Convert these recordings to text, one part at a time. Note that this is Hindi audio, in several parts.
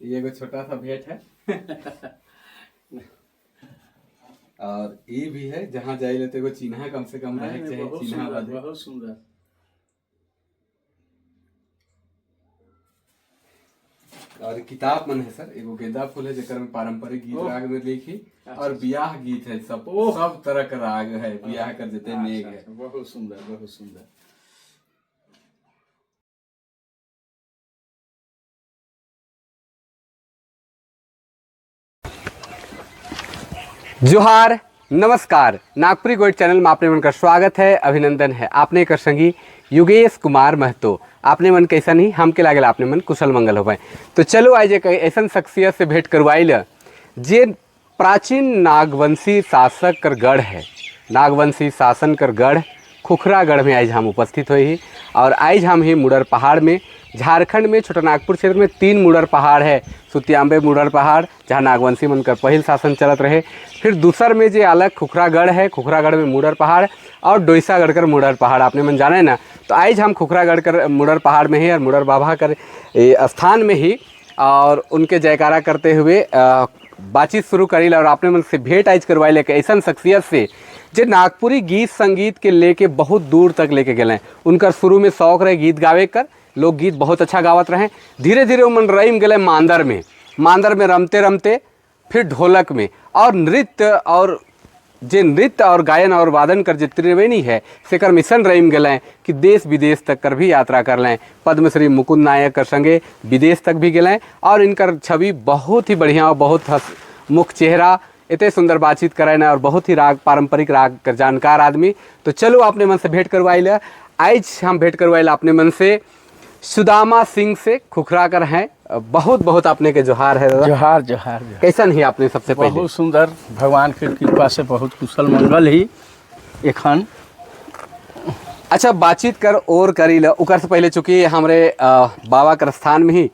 ये एगो छोटा सा भेंट है। और ये भी है जहाँ जाए लेते एगो चिन्हा कम से कम रहे चाहिए, चिन्हा बदे। बहुत सुंदर। और किताब मन है सर, एगो गेंदा फूल है जेकर में पारंपरिक गीत राग में लिखी और ब्याह गीत है, सब तरह का राग है, ब्याह कर देते नेग है। बहुत सुंदर, बहुत सुंदर। जोहार, नमस्कार। नागपुरी गोल्ड चैनल में आपने मन का स्वागत है, अभिनंदन है। आपने कर संगी योगेश कुमार महतो। आपने मन कैसा नहीं हमके लागल आपने मन कुशल मंगल हो पाए। तो चलो आज एक ऐसा शख्सियत से भेंट करवाइल जे प्राचीन नागवंशी शासक कर गढ़ है। नागवंशी शासन कर गढ़ खुखरागढ़ में आज हम उपस्थित हुए और आज हम ही मुडर पहाड़ में, झारखंड में छोटा नागपुर क्षेत्र में 3 मुडर पहाड़ है। सुतियांबे मुडर पहाड़ जहाँ नागवंशी मन कर पहल शासन चलत रहे, फिर दूसर में जे अलग खुखरागढ़ है, खुखरागढ़ में मुडर पहाड़ और डोईसागढ़ कर मुडर पहाड़ आपने मन जाने ना। तो आज हम खुखरागढ़ कर मुडर पहाड़ में ही और मुडर बाबा कर स्थान में ही और उनके जयकारा करते हुए बातचीत शुरू करी और आपने मन से भेंट आज करवाई एक ऐसा शख्सियत से जो नागपुरी गीत संगीत के लेके बहुत दूर तक लेके गए। उनका शुरू में शौक रहे गीत गावे कर, लोकगीत बहुत अच्छा गावत रहे। धीरे धीरे उमन रहीम गए मांदर में रमते रमते फिर ढोलक में और नृत्य और गायन और वादन कर जो त्रिवेणी है सेकर मिशन रहीम गए कि देश विदेश तक कर भी यात्रा कर लें। पद्मश्री मुकुंद नायक कर संगे विदेश तक भी गए और इनकर छवि बहुत ही बढ़िया और बहुत मुख चेहरा, इतने सुंदर बातचीत कराए ना और बहुत ही राग पारंपरिक राग कर जानकार आदमी। तो चलो अपने मन से भेंट करवाइल। आज हम भेंट करवाइल अपने मन से सुदामा सिंह से, खुखरा कर हैं। बहुत बहुत आपने के जोहार है। जोहार जोहार। कैसन ही आपने सबसे पहले? बहुत सुंदर, भगवान की कृपा से बहुत कुशल मंगल ही एखन। अच्छा, बातचीत कर और करी ल उकर से पहले चूँकि हमरे बाबा कर स्थान में ही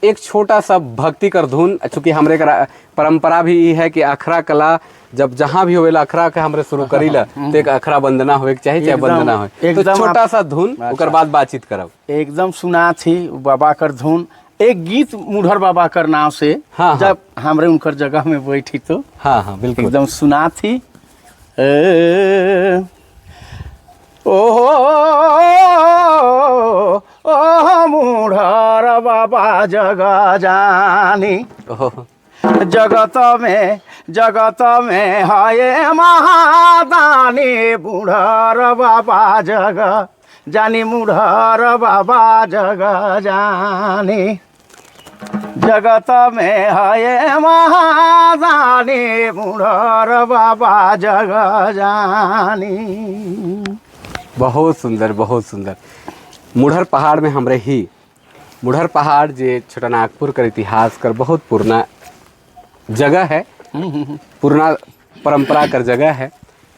एक छोटा सा भक्ति कर धुन, चूँकि हमरे का परंपरा भी है कि अखरा कला जब जहाँ भी होवेला अखरा के हमरे शुरू करी ला तो एक अखरा वंदना होवे के चाहिए, चाहे वंदना हो। तो छोटा सा धुन उकर बाद बातचीत करब। एकदम सुना थी बाबा कर धुन, एक गीत मुढ़र बाबा कर नाम से। हाँ, जब हमरे उनकर जगह में बैठी तो हाँ बिल्कुल एकदम सुना थी। ओ मुढ़र बाबा जगह जानी, जगत में है महादानी। मुढ़र बाबा जगह जानी, मुढ़र बाबा जगह जानी। जगत में है महादानी, मुढ़र बाबा जगह जानी। बहुत सुंदर, बहुत सुंदर। मुढ़र पहाड़ में हमरे ही मुढ़र पहाड़ जे छोटा नागपुर कर इतिहास कर बहुत पुराना जगह है, पुराना परंपरा कर जगह है।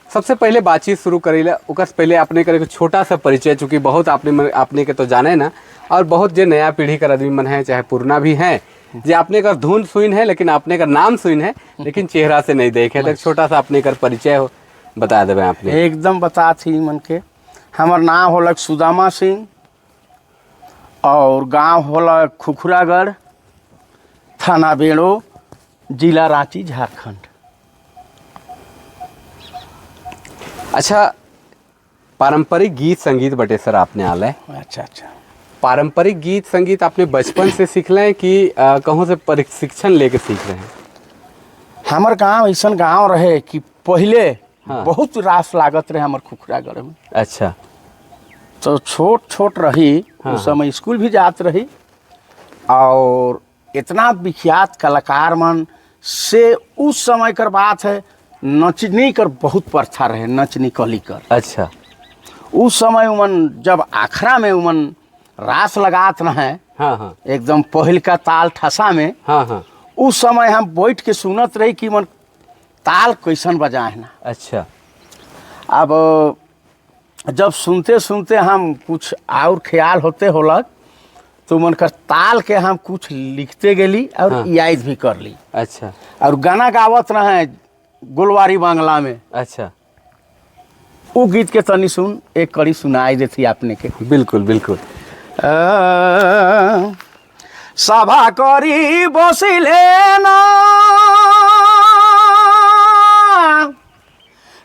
सबसे पहले बातचीत शुरू करीला उकर पहले अपने करे छोटा सा परिचय, चूँकि बहुत आपने के तो जाने ना और बहुत जो नया पीढ़ी का आदमी मन है, चाहे पुराना भी है, जो आपने का धुन सुन है लेकिन आपने का नाम सुन है लेकिन चेहरा से नहीं देखे। तो छोटा सा अपने का परिचय हो बता देवे आपने। एकदम बता थी मन के। हमार नाम होलक सुदामा सिंह और गांव होलक खुखरागढ़, थाना बेड़ो, जिला रांची, झारखंड। अच्छा, पारंपरिक गीत संगीत बटे सर आपने आला है। अच्छा। पारंपरिक गीत संगीत आपने बचपन से सीख लें कि कहूँ से प्रशिक्षण लेके सीख रहे हैं? हमार गांव ऐसा गांव रहे कि पहले हाँ। बहुत रास लागत रहे हमार खुखरागढ़ में। अच्छा। तो छोट रही। हाँ, उस समय स्कूल भी जात रही और इतना विख्यात कलाकार मन से उस समय कर बात है, नचनी कर बहुत प्रथा रहे, नचनी कली कर। अच्छा। उस समय उमन जब आखरा में उमन रास लगात न है। हाँ। एकदम पहल का ताल ठसा में। हाँ। उस समय हम बैठ के सुनत रही कि मन ताल कैसन बजाए ना। अच्छा। अब जब सुनते सुनते हम कुछ और ख्याल होते होलक तो मन कर ताल के हम कुछ लिखते गेली और हाँ। याद भी कर ली। अच्छा। और गाना गावत रहे गोलवारी बांग्ला में। अच्छा। वो गीत के तनी सुन एक कड़ी सुनाई देती आपने के। बिल्कुल बिल्कुल। सभा करी बसिले ना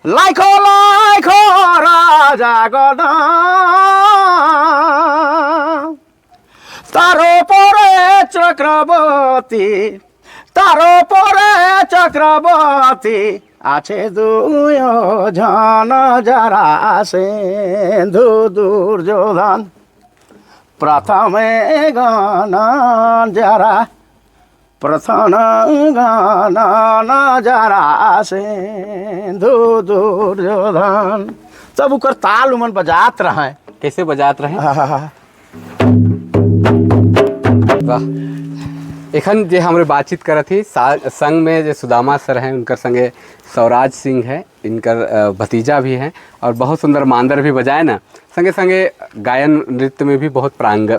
लाइखो लाइखो राजा गदा तारो परे चक्रवर्ती तारो परे चक्रवर्ती আছে দুয়োজন যারা সিন্ধু দুর্যোধন প্রথমে গান যারা प्रथम गाना जरा सिंधु दुर्योधन तब उकर ताल उमन बजात रहे। कैसे बजात रहे? वाह। एखन जे हमरे बातचीत करत ही संग में जो सुदामा सर हैं उनकर संगे स्वराज सिंह है, इनकर भतीजा भी हैं और बहुत सुंदर मांदर भी बजाए ना, संगे संगे गायन नृत्य में भी बहुत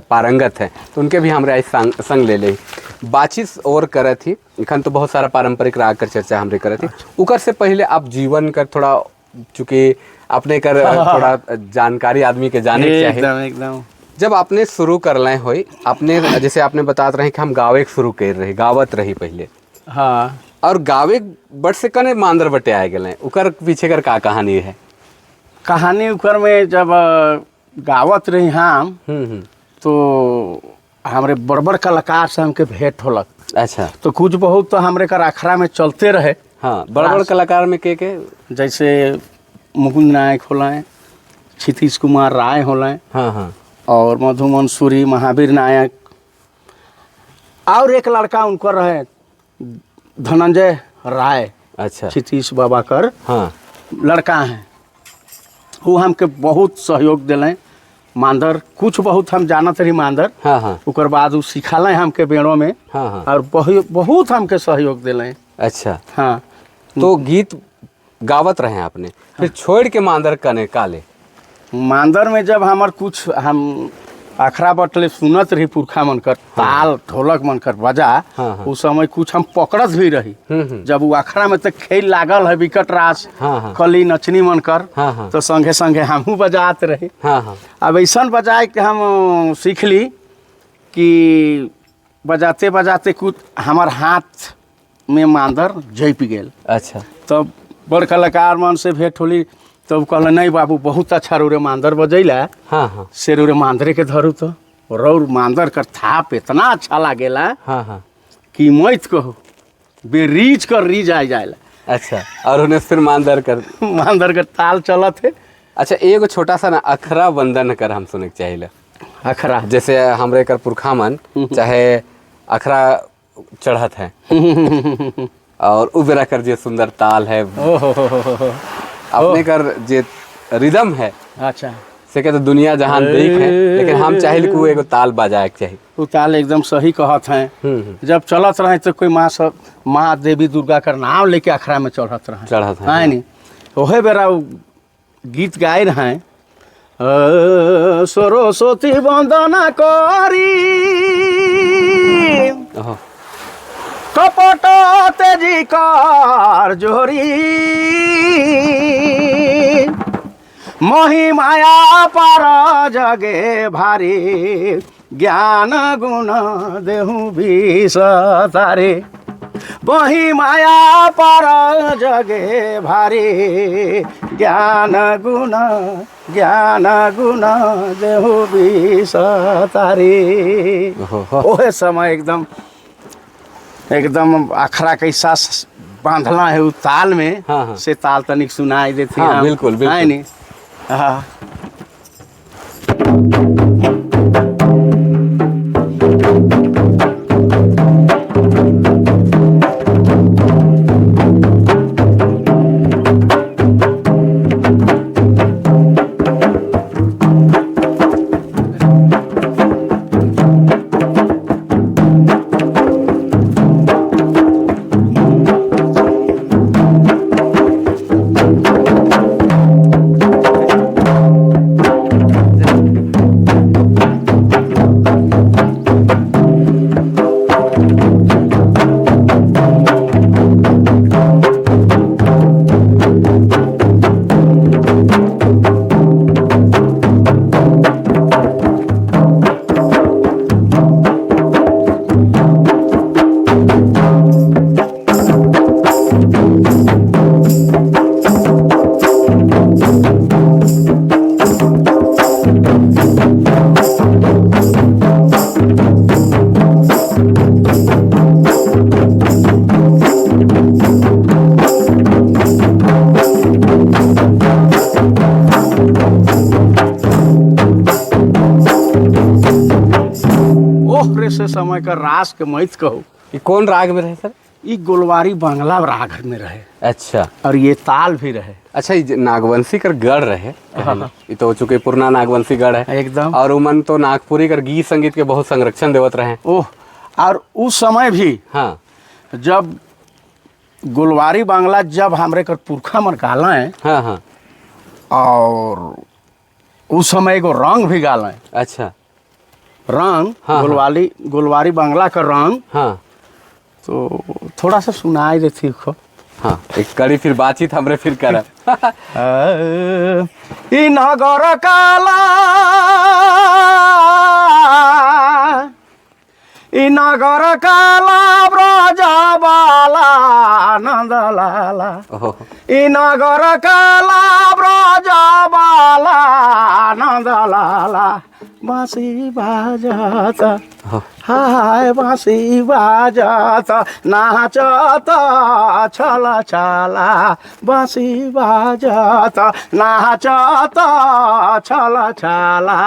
पारंगत हैं, तो उनके भी हमरे आज संग ले ले बातचीत और करत ही। एखन तो बहुत सारा पारंपरिक राग कर चर्चा हमरे करत ही। उकर से पहले आप जीवन कर थोड़ा, चूँकि अपने कर थोड़ा जानकारी आदमी के जाने के चाहिए। एकदम जब आपने शुरू कर लें होई अपने, जैसे आपने बतात रहे कि हम गावे शुरू कर रहे, गावत रही पहले, हाँ, और गावे बट से कने मांदर बटे आए गए, उकर पीछे कर का कहानी है? कहानी उकर में जब गावत रही हम तो हमरे बड़बड़ कलाकार से हमके भेंट होलक। अच्छा। तो कुछ बहुत तो हमरे कर अखड़ा में चलते रहे। हाँ, बड़बड़ कलाकार में के जैसे मुकुंद नायक होलें, क्षितिज कुमार राय होलें, हाँ हाँ, और मधु मंसूरी, महावीर नायक, और एक लड़का उनकर रहे धनंजय राय। अच्छा। क्षितिज बाबा कर हाँ लड़का हैं, वो हमके बहुत सहयोग दिलें। मांदर कुछ बहुत हम जानत रही मांदर। हाँ हाँ। उकर बाद वो सिखालें हमके बेड़ों में। हाँ हाँ। और बहुत हमके सहयोग दिलें। अच्छा। हाँ, तो गीत गावत रहे आपने, फिर छोड़ के मांदर कने काले? मांदर में जब हमार कुछ हम अखरा बटले सुनत रही पुरखा मनकर ताल ढोलक मनकर बजा, हाँ। उस समय कुछ हम पकड़त भी रही। जब वो अखरा में तक खेल लागल है विकट रास, हाँ। कली नचनी मनकर, हाँ। तो संगे संगे हमहू बजात रहे। हाँ। अब ऐसा बजाए के हम सीख ली कि बजाते बजाते कुछ हमार हाथ में मांदर जैप गेल। अच्छा। तब बड़ कलाकार मन से भेंट होली, तब कहल नहीं बाबू बहुत अच्छा रोरे मांदर बजैला। हाँ हाँ। से रोरे मांदरे के धरू तो रौर मांदर कर थाप इतना अच्छा लागेला। हाँ हाँ। कि मत कहो बेरीज कर रीज आ जाएला। अच्छा। और उन्हें फिर मांदर कर मांदर का ताल चलत है। अच्छा, एगो छोटा सा ना अखरा वंदन कर हम सुने के चाहिए। अखरा जैसे हमरे कर पुरखा मन चाहे अखरा चढ़त है और उबेरा कर जे सुंदर ताल है, अपने कर जे रिदम है, अच्छा से के तो दुनिया जहान देख है, लेकिन हम चाहे को एगो ताल बजाए के चाहिए। वो ताल एकदम सही कहत हैं। जब चलत रहे तो कोई माँ देवी दुर्गा का नाम लेके अखड़ा में चढ़त है नहीं, ओहे बेरा गीत गाए रहे, सरस्वती वंदना करी कपट तेजी कर जोरी मोहि माया पर जगे भारी ज्ञान गुण देहु विष तारे मोहि माया पर जगे भारी ज्ञान गुण देहु विष तारे। ओहे समय एकदम अखरा कैसा बांधना है उस ताल में। हाँ। से ताल तनिक सुनाई देती हाँ, बिल्कुल बिल्कुल। है नहीं। हाँ। समय का रास के मैथ कहो। ये कौन राग में रहे सर? ये गोलवारी बांग्ला राग में रहे अच्छा और ये ताल भी रहे। अच्छा, ये नागवंशी कर गढ़ रहे। हाँ। ये तो चूंकि पुराना नागवंशी गढ़ है एकदम। और उमन तो नागपुरी कर गीत संगीत के बहुत संरक्षण देवत रहे। ओह, और उस समय भी हाँ जब गोलवारी बांग्ला जब हमरे कर पुरखा मन गाला है हाँ हाँ। और उस समय एगो रंग भी गाला है। अच्छा रंग हाँ, गोलवारी बांग्ला का रंग हाँ तो थोड़ा सा सुनाई देती खो। हाँ, एक कड़ी फिर बातचीत हमरे फिर करब। ई नगर काला, ई नगर काला ब्रज बाला नंद लाला, ओहो, ई नगर काला ब्रज बाला नंद लाला, बांसी बाजाता ओहो। हाय बांसी बाजाता नाचता छल छला, बांसी बाजाता नाचता छल छला।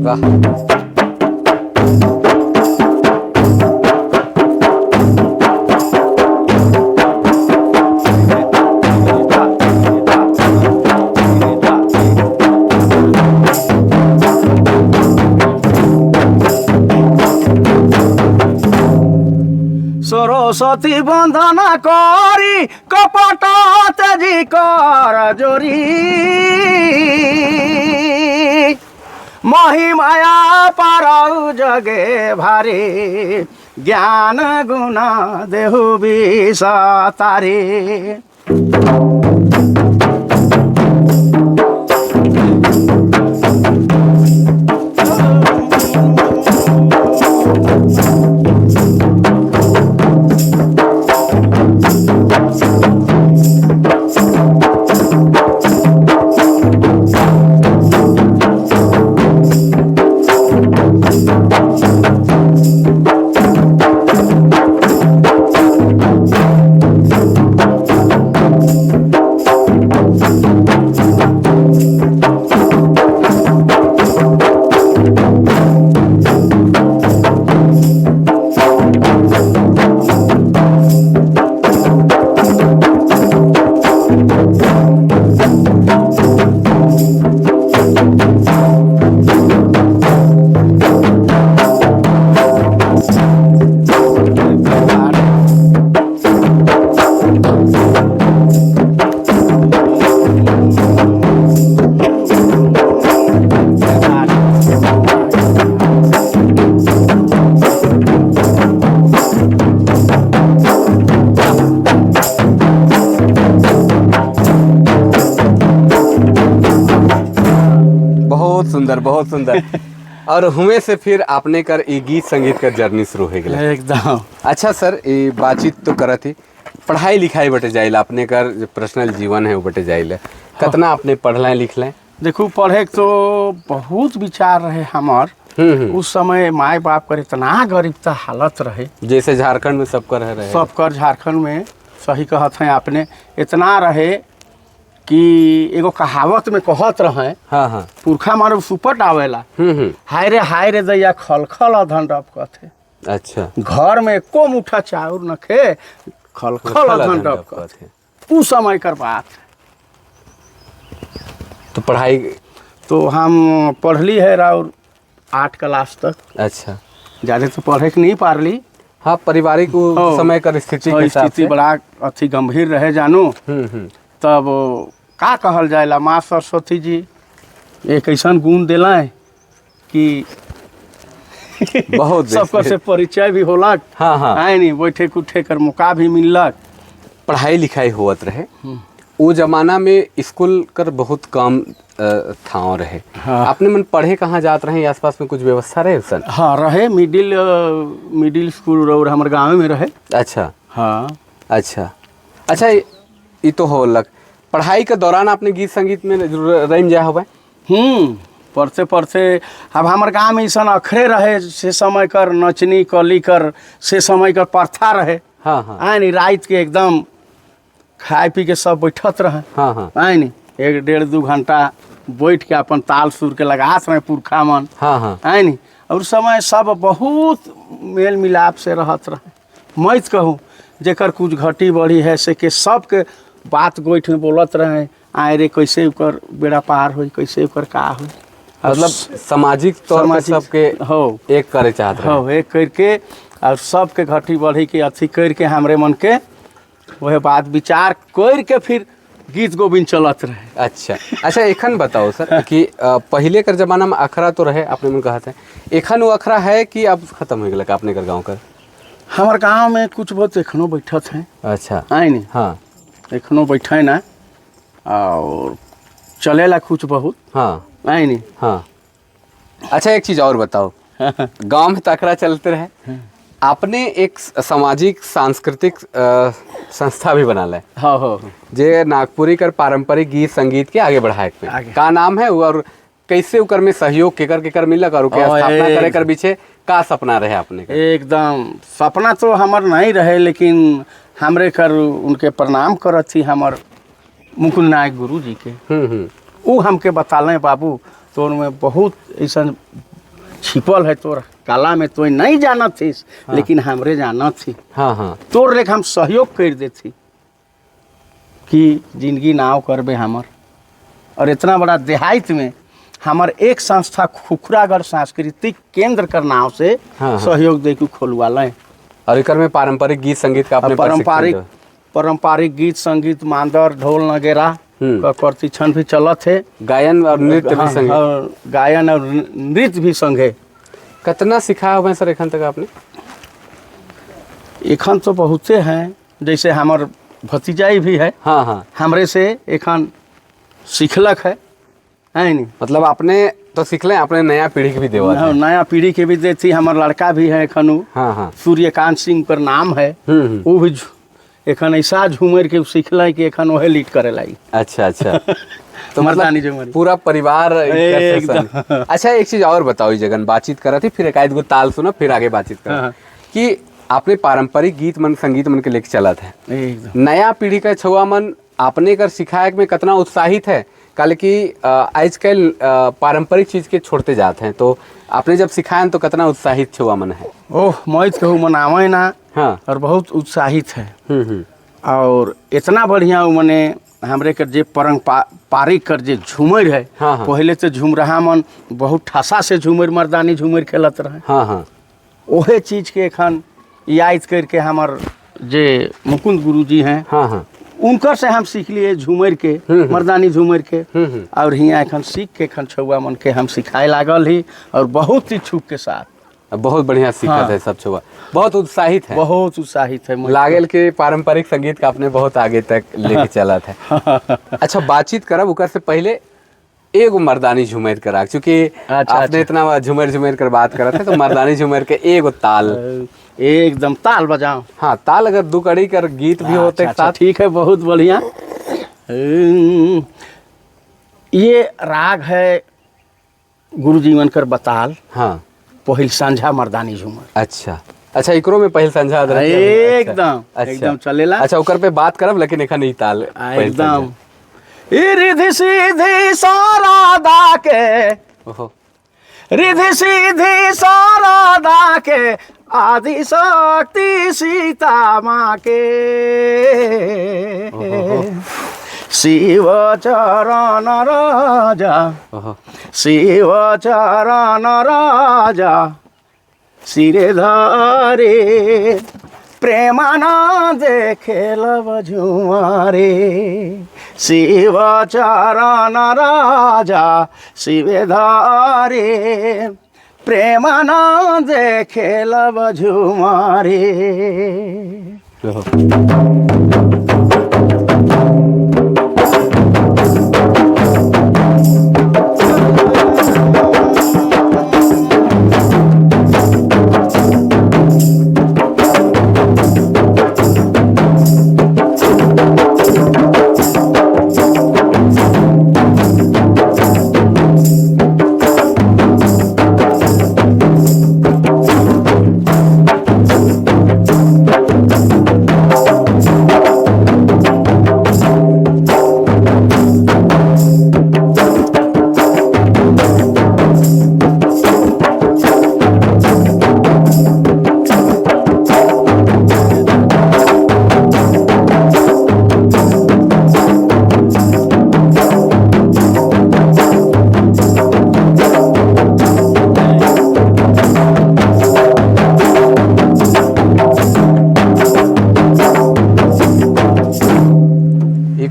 वाह, सरस्वती बंधना करी कपट तेजी कर जोरी, महिमाया पारौ जगे भारी, ज्ञान गुण देहु विसतारी। बहुत सुंदर। और हुए से फिर आपने कर ये गीत संगीत का जर्नी शुरू हो गया एकदम। अच्छा सर, ये बातचीत तो करत थी, पढ़ाई लिखाई बटे जाइल आपने कर जो पर्सनल जीवन है वो बटे जाइल, कितना आपने पढ़लें लिखलें? देखो पढ़े तो बहुत विचार रहे हमार। उस समय माए बाप कर इतना गरीबता हालत रहे, जैसे झारखंड में सब कर रहे, सब कर झारखंड में सही कहत हैं आपने, इतना रहे कि एगो कहावत में कहत रहे। हाँ हाँ, पुरखा मारो सुपट आवेला, हाय रे दैया खल खल अधन रब कथे। अच्छा, घर में एको मुठा चाउर न खे, खल खल अधन रब कथे। उस समय कर बात। तो पढ़ाई तो हम पढ़ली है और 8 क्लास तक, अच्छा। ज़्यादा तो पढ़े के नहीं पारली। हाँ, पारिवारिक हाँ। समय कर स्थिति के हिसाब स्थिति से। बड़ा अथी गंभीर रहे जानू। हम्म। तब का कहल जाएला, माँ सरस्वती जी एक ऐसा गुण दिलाए कि बहुत सबका से परिचय भी होलक। हाँ हाँ। आए नहीं बैठे कुठे कर मौका भी मिलक। पढ़ाई लिखाई होत रहे। वो जमाना में स्कूल कर बहुत कम ठाव रहे। हाँ। आपने मन पढ़े कहाँ जात रहे, आसपास में कुछ व्यवस्था रहे सर? हाँ रहे, मिडिल स्कूल और हमारे गाँव में रहे। अच्छा हाँ अच्छा अच्छा। ये तो होलक। पढ़ाई के दौरान आपने गीत संगीत में रम जा हो? पढ़ते पढ़ते अब हमारे गाँव में ऐसा अखरे रहे से समय कर नचनी कली कर से समय कर प्रथा रहे। हाँ हाँ। आए नहीं रात के एकदम खाए पी के सब बैठत रहे। हाँ हाँ। आए नहीं 1-1.5-2 घंटा बैठ के अपन ताल सुर के लगात रहे पुरखा मन। हाँ हाँ। आए नहीं और समय सब बहुत मेल मिलाप से रहत रहे। मैं कहूँ जेकर कुछ घटी बढ़ी है से के सबके बात गोइठ में बोलत रहे। आए रे कैसे ओकर बेड़ा पार हो, कैसे ओकर का हो। मतलब सामाजिक तौर पर सबके हो एक करे चाहते रहे। हो एक करके और सबके घटी बढ़ी के अथी करके हमरे मन के वह बात विचार करके फिर गीत गोविंद चलत रहे। अच्छा अच्छा। एखन बताओ सर कि पहले कर जमाना में अखरा तो रहे, आपने मन कहा था, एखन वो अखरा है कि अब खत्म हो गया आपने कर गाँव कर? हमारे गाँव में कुछ बहुत एखनो बैठत हैं। अच्छा। आए नहीं हाँ एखनो बैठे ना और चलेला कुछ बहुत। हाँ। आए नहीं। हाँ। अच्छा एक चीज़ और बताओ, गांव में तकरा चलते रहे, आपने एक सामाजिक सांस्कृतिक संस्था भी बना है। हाँ हाँ जे नागपुरी कर पारंपरिक गीत संगीत के आगे बढ़ाए पे आगे। का नाम है और कैसे उकर में सहयोग केकर मिलक और के स्थापना करे कर पीछे का सपना रहे आपने का? एकदम सपना तो हमार नहीं रहे, लेकिन हमरे कर उनके प्रणाम करत थी हमार मुकुल नायक गुरु जी के। वो हमके बताले बाबू तोर में बहुत ऐसा छिपल है तोर कला में, तो नहीं जानत थी। हाँ। लेकिन हमरे जानत थी। हाँ हाँ। तोर लेके हम सहयोग कर देती कि जिंदगी नाव करबे हमर। और इतना बड़ा देहात में हमार एक संस्था खुखरागढ़ सांस्कृतिक केंद्र कर नाव से हाँ। सहयोग दे के खोलवाले। और एकर में पारंपरिक गीत संगीत का आपने पारंपरिक गीत संगीत मांदर ढोल नगेरा का प्रशिक्षण भी चलत है। गायन और नृत्य भी संगे। गायन और नृत्य भी संगे। कितना सिखाया हुआ है सर एखन तक आपने? एखन तो बहुते हैं, जैसे हमार भतीजाई भी है। हाँ हाँ। हमरे से एखन सीखलक है नहीं। मतलब आपने तो सीखले, आपने नया पीढ़ी के भी देवा नया पीढ़ी के भी देती। हमार लड़का भी है एखन। हाँ हाँ। सूर्यकांत सिंह पर नाम है। वो भी एखन ऐसा झूमर के सीखल कि एखन वह लीड करे लाई। अच्छा अच्छा। तो मतलब पूरा परिवार एकदम। अच्छा एक चीज और बताओ, जगन बातचीत करा थी फिर एक आध गो ताल सुना फिर आगे बातचीत करा कि आपने पारंपरिक गीत मन संगीत मन के लेके चला था, नया पीढ़ी का छुआ मन आपने कर सिखाए में कितना उत्साहित है? कल की आजकल पारंपरिक चीज के छोड़ते जाते हैं, तो आपने जब सिखाया तो कितना उत्साहित छुआ मन है? ओह मैं कहूँ मनावे ना। हाँ। और बहुत उत्साहित है। और इतना बढ़िया मने हमरे कर जे पारंपरिक कर जे झूमर है। हाँ हाँ। पहले तो झूम रहा मन बहुत ठासा से झूमर मर्दानी झूमर खेलत रहे। हाँ हाँ। ओहे चीज के एखन याद करके हमार जे मुकुंद गुरु जी हैं। हाँ हाँ। उनकर से हम सीख लिए झूमर के, मर्दानी झूमर के। और हियाँ एखन सीख के एखन छुआ मन के हम सिखाए लागल ही और बहुत इच्छुक के साथ। बहुत बढ़िया सीखा है सब छुआ, बहुत उत्साहित है। बहुत उत्साहित है लागल के पारंपरिक संगीत का आपने बहुत आगे तक लेके चला था। अच्छा बातचीत करब उकर से पहले एगो मर्दानी झूमर करा, क्योंकि आपने इतना झूमर कर बात करा था, तो मर्दानी झूमर के एगो ताल एकदम ताल बजाओ। हाँ ताल अगर दो कड़ी कर गीत भी होते साथ। ठीक है बहुत बढ़िया। ये राग है गुरु जीवन कर बताल। हाँ। पहिल संझा मर्दानी झूमर। अच्छा अच्छा। एकरो में पहिल संझा एकदम एकदम चलेला। अच्छा ओकर पे बात करब, लेकिन एखन ई ताल एकदम रिधि सीधी सारादा के, रिधि सीधी सारादा के, आदि शक्ति सीता माँ के। शिव चरण राजा ओहो शिव चरण राजा सिरे धारे प्रेमानंद खेल बझुआरे शिव चरण राजा शिवे धारे प्रेमानंद खेल बझुआरे। ओहो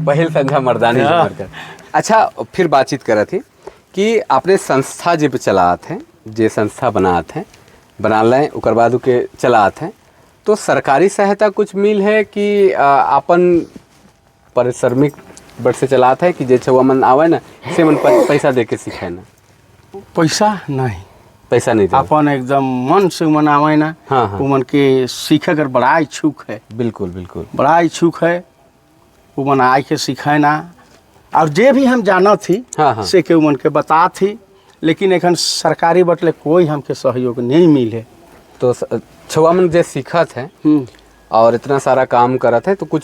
पहिल संध्या मर्दानी हाँ। कर। अच्छा फिर बातचीत कर थी कि आपने संस्था जब चलात हैं जे संस्था बनात हैं बना लें उकर बाद के चलात हैं तो सरकारी सहायता कुछ मिल है कि अपन परिश्रमिक बट से चलात है कि जे छुआ मन आवे ना से मन पैसा दे के सिखाए ना पैसा नहीं पैसा नहीं देते। अपन एकदम मन से मनावे ना। हाँ, हाँ। वो मन के सीखे कर बड़ा इच्छुक है, बिल्कुल बिल्कुल बड़ा इच्छुक है। वो मन आए के सिखाए ना और जे भी हम जाना थी हाँ, हाँ। से के मन के बता थी, लेकिन एखन सरकारी बटले कोई हमके सहयोग नहीं मिले। तो छुआ मन जे सीखत है और इतना सारा काम करत है तो कुछ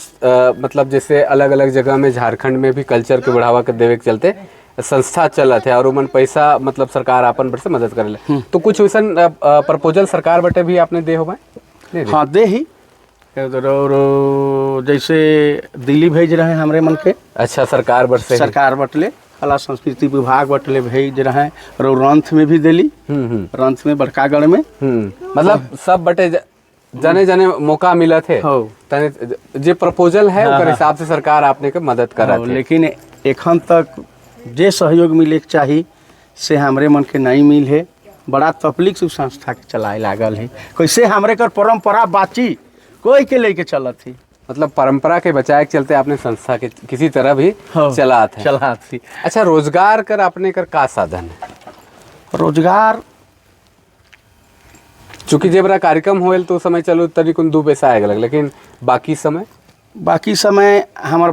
मतलब जैसे अलग अलग जगह में झारखंड में भी कल्चर के बढ़ावा कर देवे के चलते संस्था चलत है और उमन पैसा मतलब सरकार अपन बट से मदद करे तो कुछ वैसन प्रपोजल सरकार बटे भी आपने दे हो भाई? हाँ दे ही और जैसे दिल्ली भेज रहे हैं हमरे मन के। अच्छा सरकार बट से सरकार बटले कला संस्कृति विभाग बटले भेज रहे हैं और रंथ में भी दिली रंथ में बड़कागढ़ में मतलब सब बटे जने जने मौका मिला थे हो तने जे प्रपोजल है हाँ, उकर हिसाब से सरकार आपने के मदद करा थे। लेकिन एखन तक जे सहयोग मिले के चाही से हमरे मन के नहीं मिल है। बड़ा तकलीफ से संस्था के चलाए लागल है। कैसे हमरे कर परंपरा बाची कोई के लेके चलत थी मतलब परंपरा के बचाए के चलते आपने संस्था के किसी तरह भी चला थी। अच्छा रोजगार कर आपने कर का साधन है? रोजगार चूंकि जेबरा कार्यक्रम होल तो समय चलो तरी कुन दो पैसा आएगा लेकिन बाकी समय हमार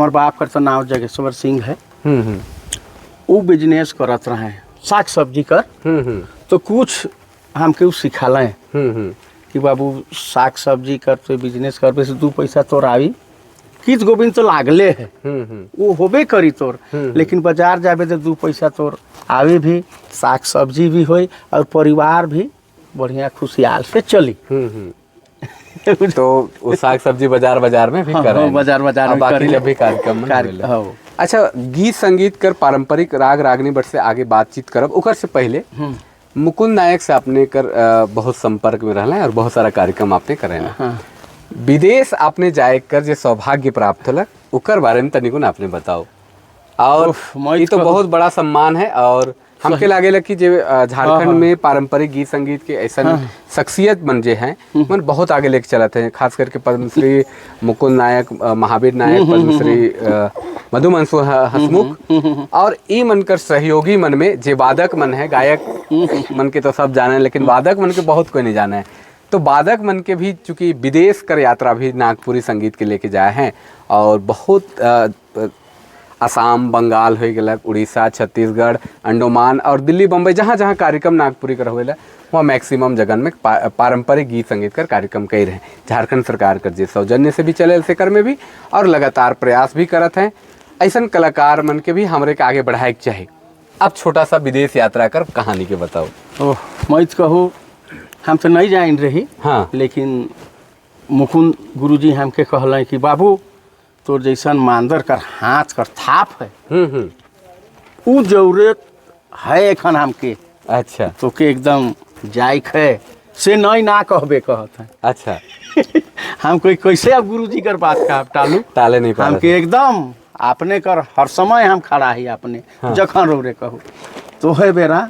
बाप कर तो नाम जगेश्वर सिंह है। वो बिजनेस करत रहे साग सब्जी कर तो कुछ हमके सिखाले कि बाबू साग सब्जी कर तो बिजनेस कर से दो पैसा तोर आवी कित गोविंद तो लागले है वो होबे करी तोर लेकिन बाजार जाबे तो दो पैसा तोर आवे भी साग सब्जी भी होई और परिवार भी बढ़िया खुशहाल से चली। तो वो साग सब्जी बाजार में भी कर रहे हैं बाजार में बाकी जब भी कार्यक्रम अच्छा गीत संगीत कर पारंपरिक राग रागनी बट से आगे बातचीत करब ओकर से पहले मुकुंद नायक से आपने कर बहुत संपर्क में रहना है और बहुत सारा कार्यक्रम आपने करे ना विदेश आपने जाए कर जो सौभाग्य प्राप्त होलक उकर बारे में तनिकुन आपने बताओ और ये तो बहुत बड़ा सम्मान है और हमके लागे कि जो झारखंड में पारंपरिक गीत संगीत के ऐसा शख्सियत मन जे हैं मन बहुत आगे लेके चलते हैं खास करके पद्मश्री मुकुंद नायक महावीर नायक पद्मश्री मधु मनसू हसमुख और ई मन कर सहयोगी मन में जे वादक मन है गायक मन के तो सब जाने हैं लेकिन वादक मन के बहुत कोई नहीं जाना है तो वादक मन के भी चूंकि विदेश कर यात्रा भी नागपुरी संगीत के लेके जाए हैं और बहुत असम बंगाल हो गया उड़ीसा छत्तीसगढ़ अंडमान और दिल्ली बम्बई जहाँ जहाँ कार्यक्रम नागपुरी कर हुए वहाँ मैक्सिमम जगह में पारंपरिक गीत संगीत कर कार्यक्रम कई रहे झारखंड सरकार कर जे सौजन्य से भी चले से कर में भी और लगातार प्रयास भी करत हैं ऐसा कलाकार मन के भी हमरे के आगे बढ़ाए के चाहे। अब छोटा सा विदेश यात्रा कर कहानी के बताओ। ओह मैं कहूँ हम तो नहीं जाइन रही हाँ लेकिन मुकुंद गुरुजी हमके कहल कि बाबू तो जैसन मांदर कर हाथ कर थाप है हम्म। उ जरूरत है एखन हमके अच्छा तो के एकदम जाइक है से नहीं ना कहबे कहत है अच्छा। हम कोई कैसे अब गुरुजी कर बात का टालू टाले नहीं पा हमके एकदम आपने कर हर समय हम खड़ा ही अपने हाँ। जखन रो रे कहू तो है बेरा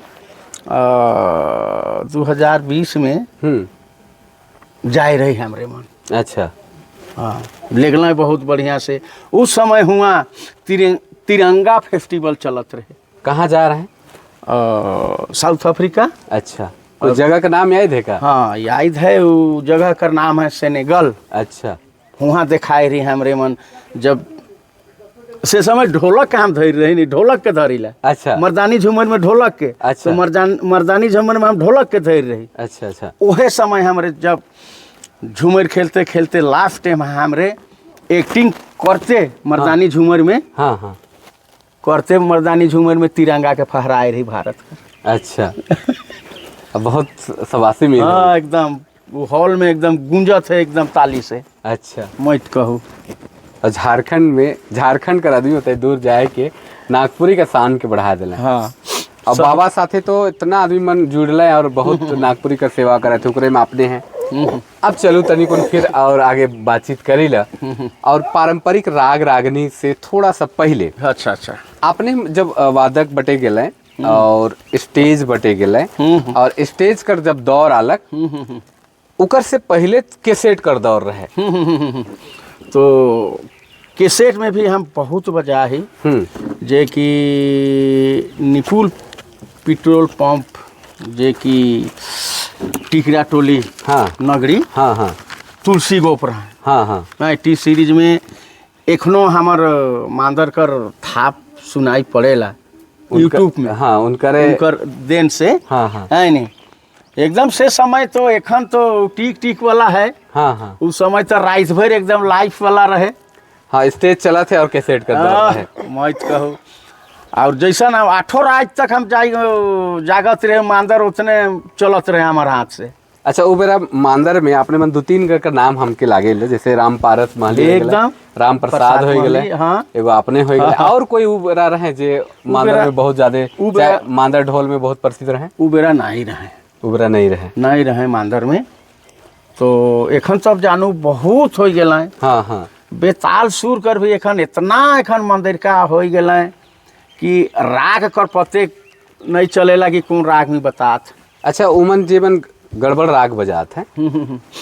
2020 में हम्म। जाए रही हमरे मन। अच्छा हाँ लेगल बहुत बढ़िया से उस समय हुआ तिरंगा फेस्टिवल चलत रहे। कहाँ जा रहे हैं? South Africa. अच्छा उस जगह का नाम याद है का? हाँ याद है वो जगह का नाम है सेनेगल। अच्छा वहाँ दिखाई रही हमरे मन जब से समय ढोलक के हम धरी रही नहीं ढोलक के धरी ला। अच्छा मर्दानी झूमर में ढोलक के अच्छा। तो मर्दानी झूमर में हम ढोलक के धरी रही। अच्छा अच्छा वही समय हमरे जब झूमर खेलते खेलते लास्ट टाइम हमरे एक्टिंग करते मर्दानी झूमर में हाँ हाँ करते मर्दानी झूमर में तिरंगा के फहराए रही भारत का। अच्छा अब बहुत सवासी मिल हाँ एकदम वो हॉल में एकदम गूंजत है एकदम ताली से। अच्छा मत कहू और झारखंड का आदमी होता है दूर जाए के नागपुरी का शान के बढ़ा दिला। हाँ और बाबा साथे तो इतना आदमी मन जुड़ल है और बहुत नागपुरी का सेवा करे थे ओकरे में अपने हैं। अब चलू तनी कुन फिर और आगे बातचीत करी ला और पारंपरिक राग रागनी से थोड़ा सा पहले अच्छा अच्छा आपने जब वादक बटे गेले और स्टेज बटे गेले और स्टेज कर जब दौर आलक उकर से पहले कैसेट कर दौर रहे तो कैसेट में भी हम बहुत बजा ही जे कि निपुल पेट्रोल पंप जे कि टिकरा टोली हाँ नगरी हाँ हाँ तुलसी गोपरा हाँ हाँ टी सीरीज में एखनो हमर मांदर कर थाप सुनाई पड़ेला यूट्यूब में। हाँ उनकर देन से हाँ हाँ है नहीं एकदम से समय तो एखन तो टिक टिक वाला है। हाँ हाँ उस समय तो रात भर एकदम लाइफ वाला रहे। हाँ स्टेज चला थे और कैसेट कर दौर रहे। मत कहो और जैसा ना 8 रात तक हम जागत रहे मांदर उतने चलत रहे हमारे हाथ से। अच्छा वो बेरा मांदर में आपने मन 2-3 का नाम हमके लागे जैसे राम पारस महली एकदम राम प्रसाद हो गए। हाँ एगो आपने हो गए और कोई उ बेरा रहे जे मांदर में बहुत ज्यादा मांदर ढोल में बहुत प्रसिद्ध रहे। उ बेरा नहीं रहे उबरा नहीं रहे मांदर में तो एखन सब जानू बहुत हो गए। हाँ हाँ बेताल सुर कर भी एखन इतना एखन मंदिर का हो गए कि राग कर पते नहीं चलेला कि कौन राग में बतात। अच्छा उमन जीवन गड़बड़ राग बजात है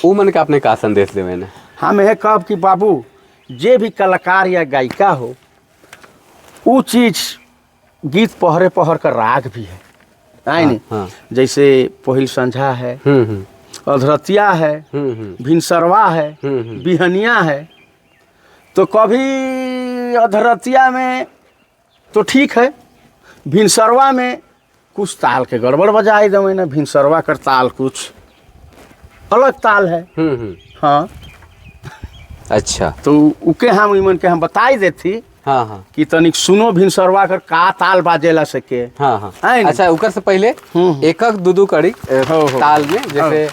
उमन का अपने का संदेश देवे ने? हम यह कहब कि बाबू जे भी कलाकार या गायिका हो वो चीज गीत पहरे पहर कर राग भी है नहीं हाँ। जैसे पहिल संझा है अधरतिया है भिनसरवा है बिहनिया है। तो कभी अधरतिया में तो ठीक है भिनसरवा में कुछ ताल के गड़बड़ बजाई दे ना भिनसरवा कर ताल कुछ अलग ताल है। हाँ अच्छा तो उके हम इमन के हम बताई देती हाँ हाँ कि सुनो भिनसरवा कर का ताल बाजेला सके। हाँ हाँ अच्छा उकर से पहले एक दू कड़ी ताल में जैसे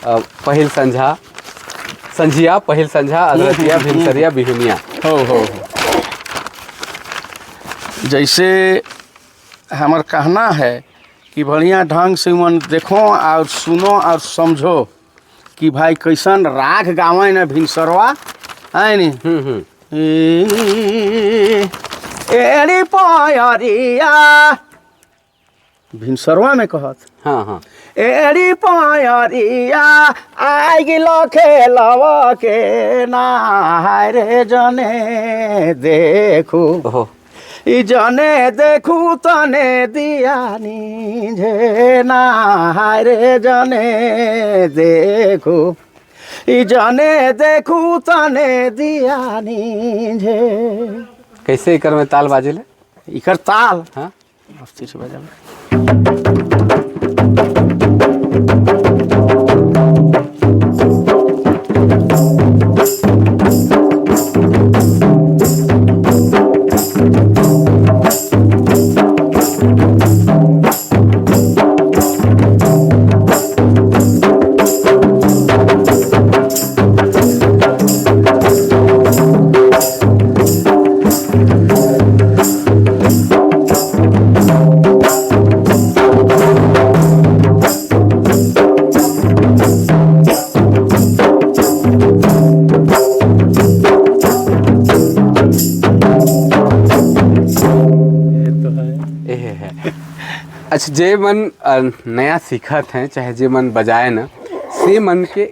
पहिल संझा संझिया पहिल संझा अदरतिया भिनसरिया बिहुनिया हो जैसे हमार कहना है कि बढ़िया ढंग से मन देखो और सुनो और समझो कि भाई कैसन राग गावे न भिनसरवा है नी। एड़ी पायरिया भिनसरवा में कहत हाँ हाँ एड़ी पायरिया आई गिलो खेलवा के ना रे जने देखू ई जने देखू तने दियानी झे ना रे जने देखू ई जने देखू तने दियानी झे। कैसे इकर में ताल बाजेले? इकर ताल हाँ अस्थिर से बजा अच्छा जे मन नया सीखत हैं चाहे जे मन बजाए न से मन के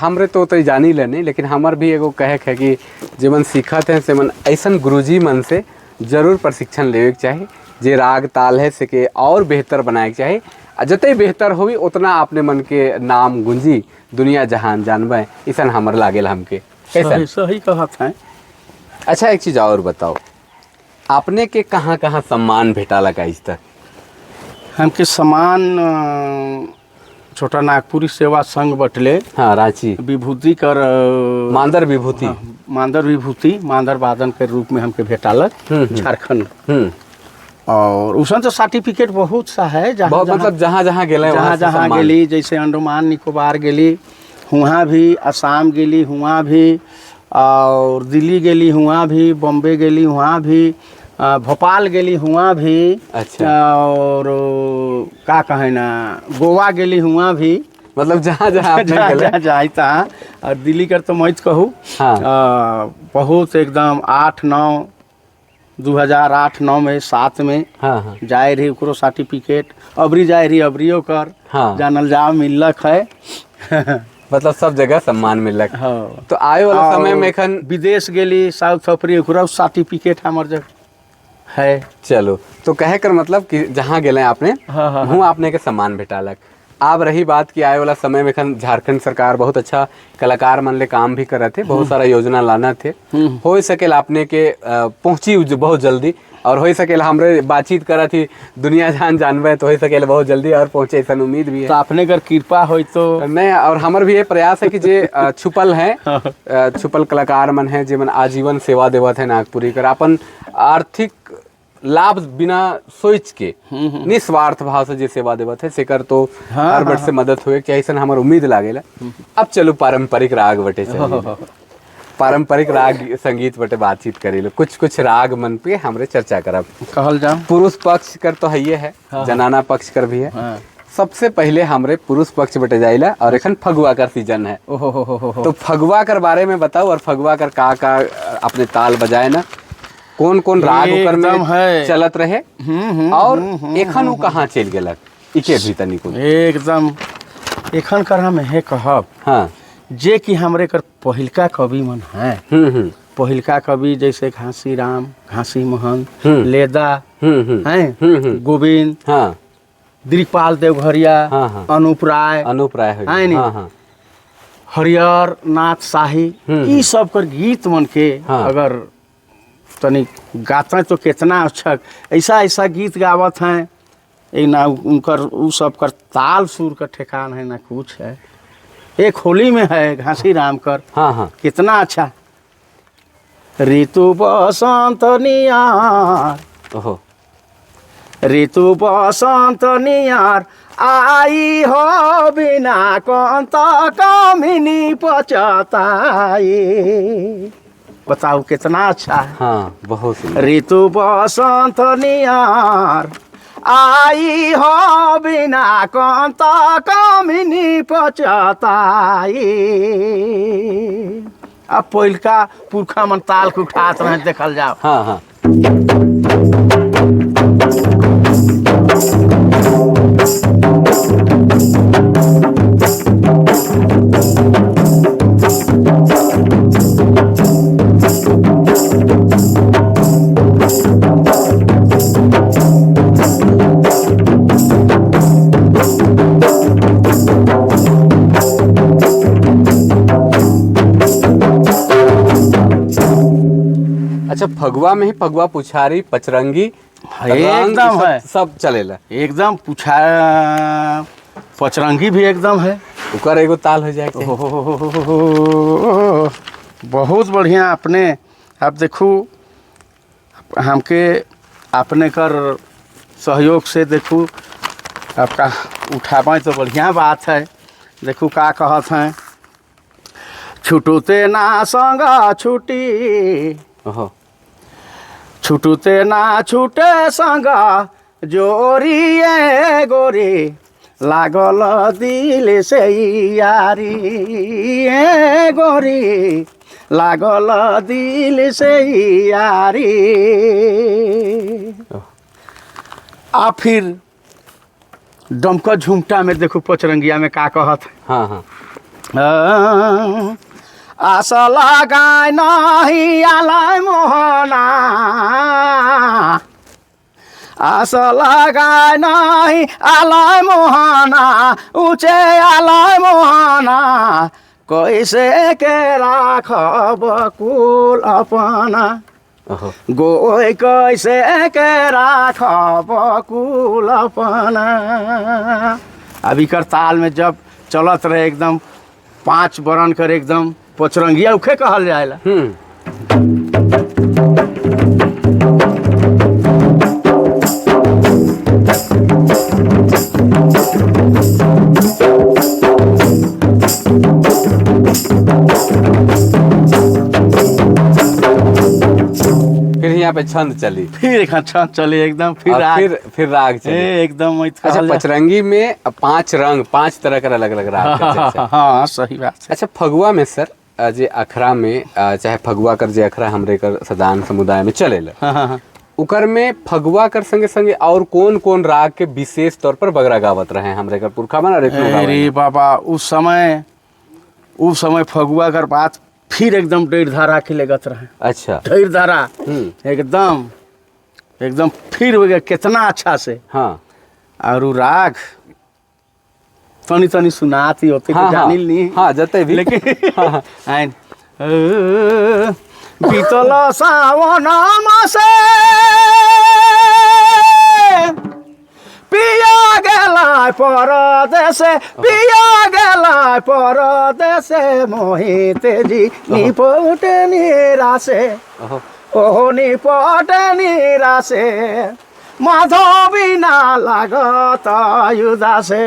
हमरे तो जानी ले नहीं, लेकिन हमर भी एगो कहक है कि जे मन सीखत हैं से मन ऐसन गुरुजी मन से जरूर प्रशिक्षण लेवे के चाही, जे राग ताल है से के और बेहतर बनाए के चाही। जते बेहतर होगी उतना अपने मन के नाम गुंजी, दुनिया जहान जानबे, ऐसन हमर लागेल हमके। कैसन? सही कहत हैं। अच्छा एक चीज़ और बताओ, आपने के कहाँ कहाँ सम्मान भेटाला का इस तक? हमके सम्मान छोटा नागपुरी सेवा संघ बटले, हाँ रांची विभूति कर मांदर विभूति, मांदर विभूति मांदर वादन के रूप में हमके भेटालक झारखंड। और उसमें तो सर्टिफिकेट बहुत सा है, बहुत मतलब जहाँ जहाँ गेले जहाँ जहाँ गेली, जैसे अंडमान निकोबार गेली हुआ भी, असम गेली हुआ भी, और दिल्ली गेली हुआ भी, बॉम्बे गेली हुआ भी, भोपाल गेली हुआ भी। अच्छा। और का कहे ना, गोवा गेली हुआ भी, मतलब जहाँ जहाँ आपने गेले जाता। और दिल्ली कर तो मैं कहूँ बहुत एकदम 8-9 2008-9 में 7 में हाँ जाए रही ओकरो सर्टिफिकेट, अबरी जाए रही अबरियो कर जानल जाओ मिलक है। मतलब सब जगह सम्मान मिलक। हाँ। तो आए वाला समय में एखन विदेश गेली साउथ अफ्रीका, ओकरो सर्टिफिकेट हमर जग है। चलो तो कहे कर मतलब कि जहाँ गेले आपने हूँ आपने के सम्मान भेटालक। अब रही बात कि आए वाला समय में एखन झारखंड सरकार बहुत अच्छा कलाकार मन ले काम भी करत थे, बहुत सारा योजना लाना थे, हो सकेला आपने के पहुँची बहुत जल्दी, और हो सकेला हमरे बातचीत करत ही दुनिया जान जानबे तो हो सकेला बहुत जल्दी और पहुँचे, ऐसा उम्मीद भी है। तो अपने अगर कृपा हो तो नहीं, और हमर भी ये प्रयास है कि जे छुपल है छुपल कलाकार मन है जे मन आजीवन सेवा देवत है नागपुरी कर, अपन आर्थिक लाभ बिना सोच के निस्वार्थ भाव से जे सेवा देवत है सेकर तो हर वर्ष से मदद हुए कि ऐसा हमार उम्मीद लागेला। अब चलो पारंपरिक राग बटे चलिए, पारंपरिक राग संगीत बटे बातचीत करेलो, कुछ कुछ राग मन पे हमरे चर्चा करब। कहल जाओ पुरुष पक्ष कर तो है, जनाना पक्ष कर भी है। सबसे पहले हमरे पुरुष पक्ष बटे जाइला, और एखन फगुआ कर सीजन है। तो फगुआ कर बारे में बताओ, और फगुआ कर का अपने ताल बजाए ना, कौन कौन राग ओकर में चलत रहे, और एखन वो कहाँ चल गेलक, इके भी तनी को एकदम एखन कर हम है कहब। हाँ, जे कि हमरे कर पहिलका कवि मन है, पहिलका कवि जैसे घासी राम, घासी मोहन, लेदा हैं, गोविंद, हाँ, दिलीपाल देवघरिया, अनूप राय है नी, हरियर नाथ शाही, ई सब कर गीत मन के अगर तनी गाते तो कितना अच्छा, ऐसा ऐसा गीत गावत हैं, एक ना उनकर उ सब कर ताल सुर का ठेकान है ना कुछ है। एक होली में है घासी राम कर, कितना अच्छा, ऋतु बसंत नियार, ऋतु बसंत नियार आई हो बिना कंत कामिनी पचताई। बताओ कितना अच्छा है। हाँ, बहुत ऋतु बसंत नियार आई हो बिना कंत कामिनी पचताई। अब पहिलका पुरखा मन ताल के उठात रहे, देखल जाओ। हाँ। अच्छा, फगुआ में ही फगुआ पुछारी पचरंगी एकदम है, सब चलेला एकदम पुछा, पचरंगी भी एकदम है, उकर एगो ताल हो जाए। बहुत बढ़िया। अपने आप देखू, हमके अपने कर सहयोग से देखू आपका उठावे तो बढ़िया बात है। देखू का कहत हैं, छुटुते ना संगा छुटी, छुटुते ना छूटे संगा जोरिए गोरी, लागल दिल से यारी गोरी, लागल दिल से यारी। आ फिर डमका झुमटा में देखो पचरंगिया में का कहत हाँ हाँ आशा लगाय नहीं आलाय मोहना आशा लगाय नहीं आलाय मोहना ऊंचे आलाय मोहना कैसे के राखब कुल अपना ओहो गोय कैसे के राखब कुल अपना। अभी कर ताल में जब चलत रहे एकदम 5 बरन कर एकदम पचरंगिया उखे कहल जाएला। फिर यहाँ पे छंद चली, फिर एक अच्छा चले एकदम फिर और राग फिर राग चली। एकदम अच्छा, पचरंगी में 5 रंग 5 तरह का अलग अलग राग चलते हैं। हाँ सही बात है। अच्छा, फगुआ में सर जे अखरा में चाहे फगुआ कर जे अखरा हमरे कर सदान समुदाय में चलेला, हाँ उकर में फगुआ कर संगे संगे और कौन कौन राग के विशेष तौर पर बगरा गावत रहे हमरे कर पुरखा मन? अरे बाबा उस समय फगुआ कर बात फिर एकदम डेढ़ धारा के लगत रहे। अच्छा, डेढ़ धारा एकदम फिर हो गया कितना अच्छा से। हाँ और उ राग तनी तनी सुनाती होते हाँ तो जानिल नहीं। हाँ जते भी लेकिन हाँ, आइन बीतल सावन मासे पिया गेला परदेसे पिया गेला परदेसे मोहित जी निपट निरासे ओहो, ओहो निपट निरासे माधवी ना लागत युदासे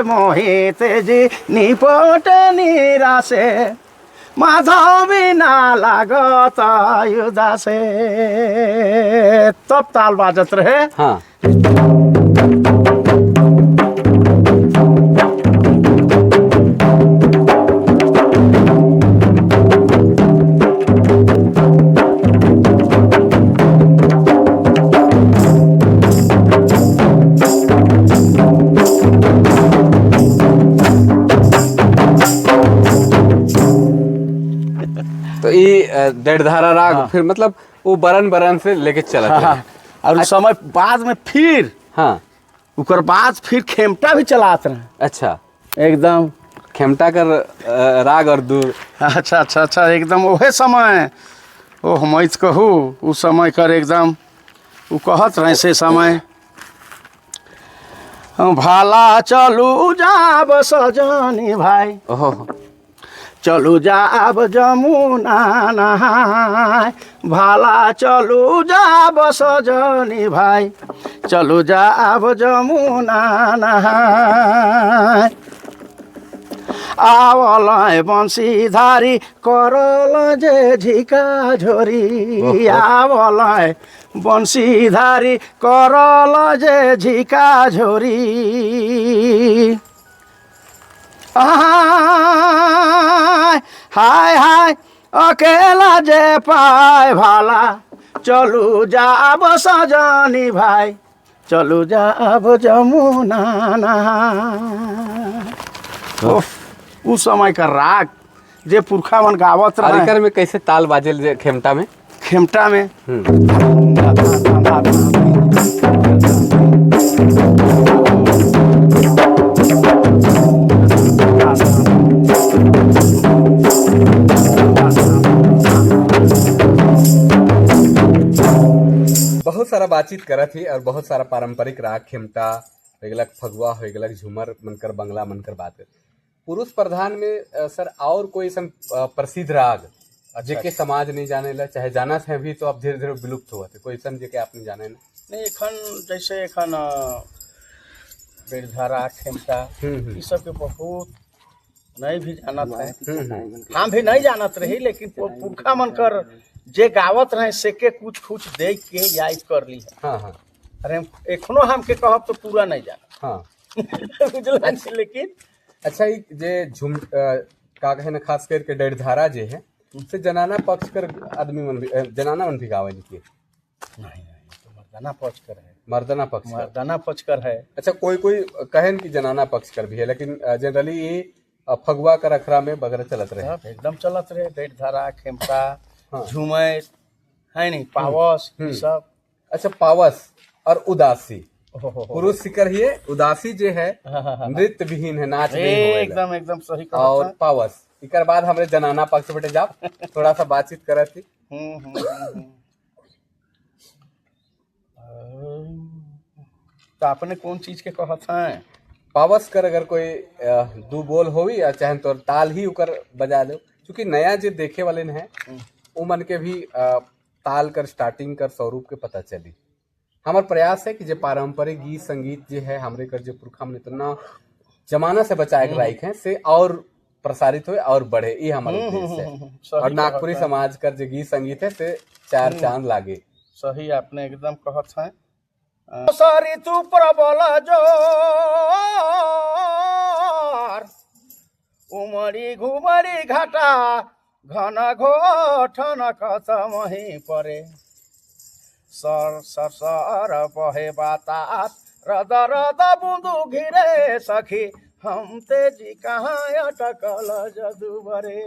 मोहित जी निपट निरासे माधवी ना लागत युदासे। तब ताल बाजत रहे। हाँ तो ये डेढ़ धारा राग फिर मतलब वो बरन बरन से लेके चला हाँ, और उस समय बाद में फिर हाँ उकर बाद फिर खेमटा भी चलात रहे अच्छा, एकदम। खेमटा कर राग और दूर अच्छा अच्छा अच्छा एकदम वही समय ओ हम कहू उस समय कर एकदम वो कहत रहे से समय भाला चलू जाब सजनी भाई ओहो चलू जाब जमुना नहाय भाला चलू जाब सजनी भाई चलू जाब जमुना नहाय आवल बंशीधारी करल जे झिका झोरी आवल बंशीधारी करल जे झिका झोरी हाय हाय अकेला जे पाए भाला चलू जाब सजनी भाई चलू जाब जमुना नहाय। उस समय का राग जे पुरखा मन गावत रहे। अरिकर में कैसे ताल बाजेल जे खेमटा में? खेमटा में बहुत सारा बातचीत करत ही और बहुत सारा पारंपरिक राग खेमटा हो गलक, फगुआ हो गलक, झूमर मनकर, बंगला मनकर बात है। पुरुष प्रधान में सर और कोई सम प्रसिद्ध राग जेके समाज नहीं जाने ला, चाहे जाना है भी तो अब धीरे धीरे विलुप्त हुआ थे, कोई सन जेके आप नहीं जाने ना? नहीं एखन जैसे एखन बेलधारा खेमटा ये सब के बहुत नहीं भी जानत है। हम भी नहीं जानत रही लेकिन पुरखा मन कर जे गावत रहे से के कुछ देख के याद कर ली है। हाँ हाँ अरे एखनो हम के कहब तो पूरा नहीं जाना। हाँ बुझल लेकिन अच्छा ही जे झुम का कहे ना, खास करके डेढ़ धारा जे है से जनाना पक्ष कर आदमी मन भी जनाना मन भी गावे लिखिए नहीं तो मर्दाना पक्ष कर है। मर्दाना पक्षकर। मर्दाना पक्षकर है। अच्छा, कोई कोई कहन की जनाना पक्षकर भी है, लेकिन जनरली ये फगुआ का रखरा में बगैरह चलत रहे। सब एकदम चलत रहे, डेट धारा, खेमता, हाँ। झूमर है नहीं, पावस ये सब। अच्छा, पावस और उदासी, ओहो, पुरुष शिकर ही है, उदासी जो है नृत्य विहीन है, नाच नहीं होएला। एकदम एकदम सही कहा। और पावस इकर बाद हमरे जनाना पक्ष बेटे जा थोड़ा सा बातचीत करत थी। तो आपने कौन चीज के कहत है? पावस कर अगर कोई दू बोल होवी या चाहे तो ताल ही उकर बजा दो, क्योंकि नया जो देखे वाले हैं वो मन के भी ताल कर स्टार्टिंग कर स्वरूप के पता चली। हमार प्रयास है कि जो पारंपरिक गीत संगीत जो है हमरे कर जो पुरखा में इतना जमाना से बचाए के लायक है से और प्रसारित हुए और बढ़े, ये हमारा उद्देश्य है। और नागपुरी समाज कर जो गीत संगीत है से चार चांद लागे। सही आपने एकदम कहत है। सारी तू प्रबल जोर, उमड़ी घुमड़ी घाटा, घन घोठन खतम ही परे, सर सर सर बहे बातास, रद रद बूंदू घिरे सखी, हम तेजी कहाँ अटकल जदुबरे।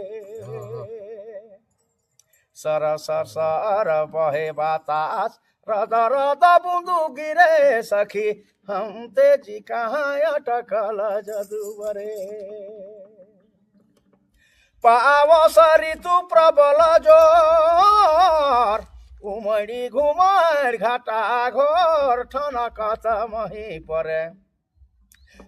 सर सर सर बहे बातास, रद रद बूंदू गिरे सखी, हम तेजी कहाँ अटकल जदुबरे। पावस ऋतु प्रबल जोर, उमड़ी घुमर घाटा घोर, ठनकत मही परे,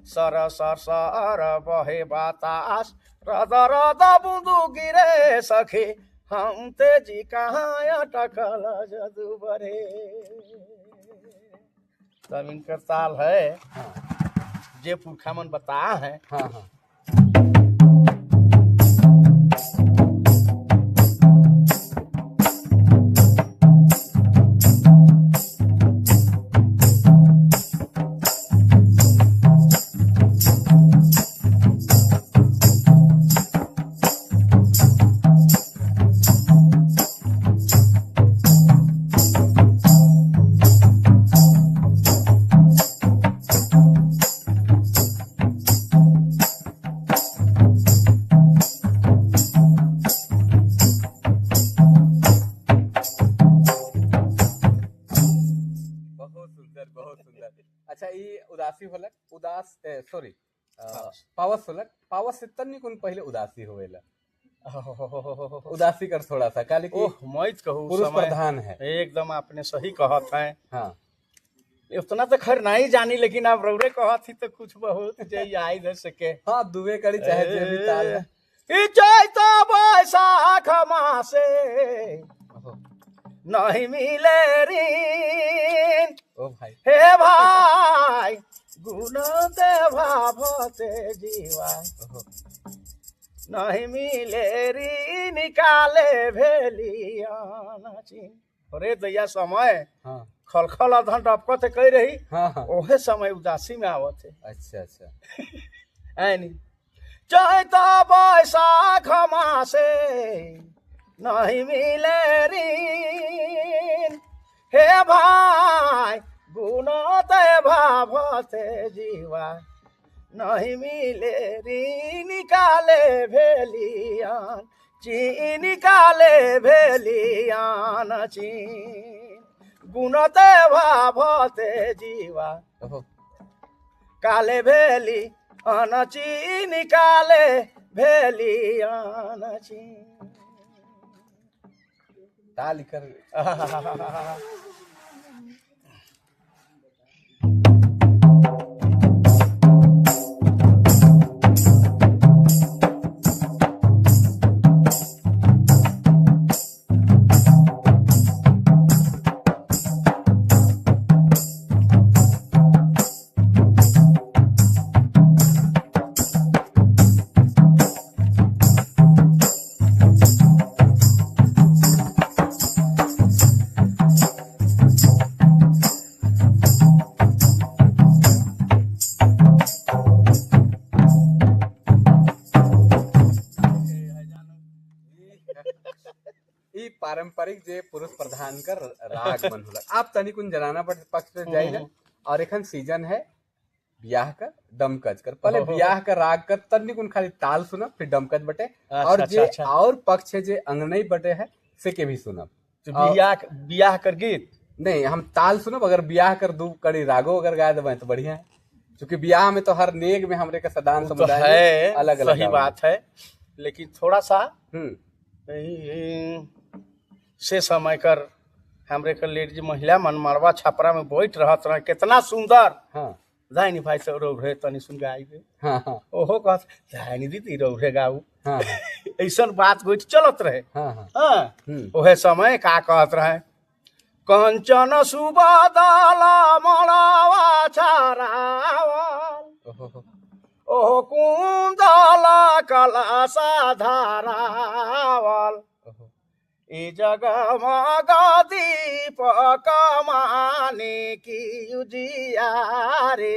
सर सर सर बहे बातास, रद रद बूंदू गिरे सखी, हम तेजी कहाँ अटकल जदुबरे। तब इनकर ताल है जे पुरखा मन बता है। हाँ हाँ। अच्छा, ये उदासी होलक, उदास सॉरी पावस होलक। पावस से तन्नी कुन पहले उदासी होवेला। उदासी कर थोड़ा सा काली की मत कहूँ पुरुष प्रधान है। एकदम आपने सही कहत है। हाँ, उतना तो खैर नहीं जानी, लेकिन आप रौरे कहत ही तो कुछ बहुत जे आई दे सके। हाँ, दुबे करी चाहे जे भी ताल है। चैता बैसाख मासे नहीं मिले ऋण, ओ भाई, हे भाई गुण दे भावते जीवा, नहीं मिले ऋण निकाले भेलियान चीन। अरे दैया समय हाँ खलखल अधन टपकते कह रही, हाँ हाँ। ओहे समय उदासी में आवत है। अच्छा अच्छा। है नी चैता बैसाख मासे नहीं मिले ऋण, हे भाई गुणते भावते जीवा, नहीं मिले ऋण निकाले भेलियान चीन, निकाले भेलियान चीन, गुणते भावते जीवा, काले भेली अनची निकाले भेली अनची। ताल कर पारंपरिक जे पुरुष प्रधान कर राग मन होला। आप तनी कुन जनाना पक्ष पे जाइला और एखन सीजन है ब्याह कर दमकच कर। पहले ब्याह कर राग कर तनी कुन खाली ताल सुनब फिर दमकच बटे और जे और पक्ष है जे अंगनई बटे है से के भी सुनब। तो ब्याह कर गीत नहीं हम ताल सुनब, अगर ब्याह कर दू कड़ी रागो अगर गाय देवे तो बढ़िया है, क्योंकि ब्याह में तो हर नेग में हमरे का सदान समुदाय है अलग अलग सही बात है। लेकिन थोड़ा सा हम्म से समय कर हमरे कर लेडीज महिला मन मरवा छपरा में बैठ रहत रहे कितना सुंदर। हाँ जाय नहीं भाई सब रौरे तनी सुन गाई के हाँ हाँ ओहो कहत जाय नहीं दीदी रौरे गाऊ हाँ ऐसन बात गोइठ चलत रहे। हाँ हाँ हाँ ओहे समय का कहत रहे कंचन सुबदल मड़वा छारावल ओहो कुंदल कलसा धारावल ई जगमग दीपक माने की उजियारे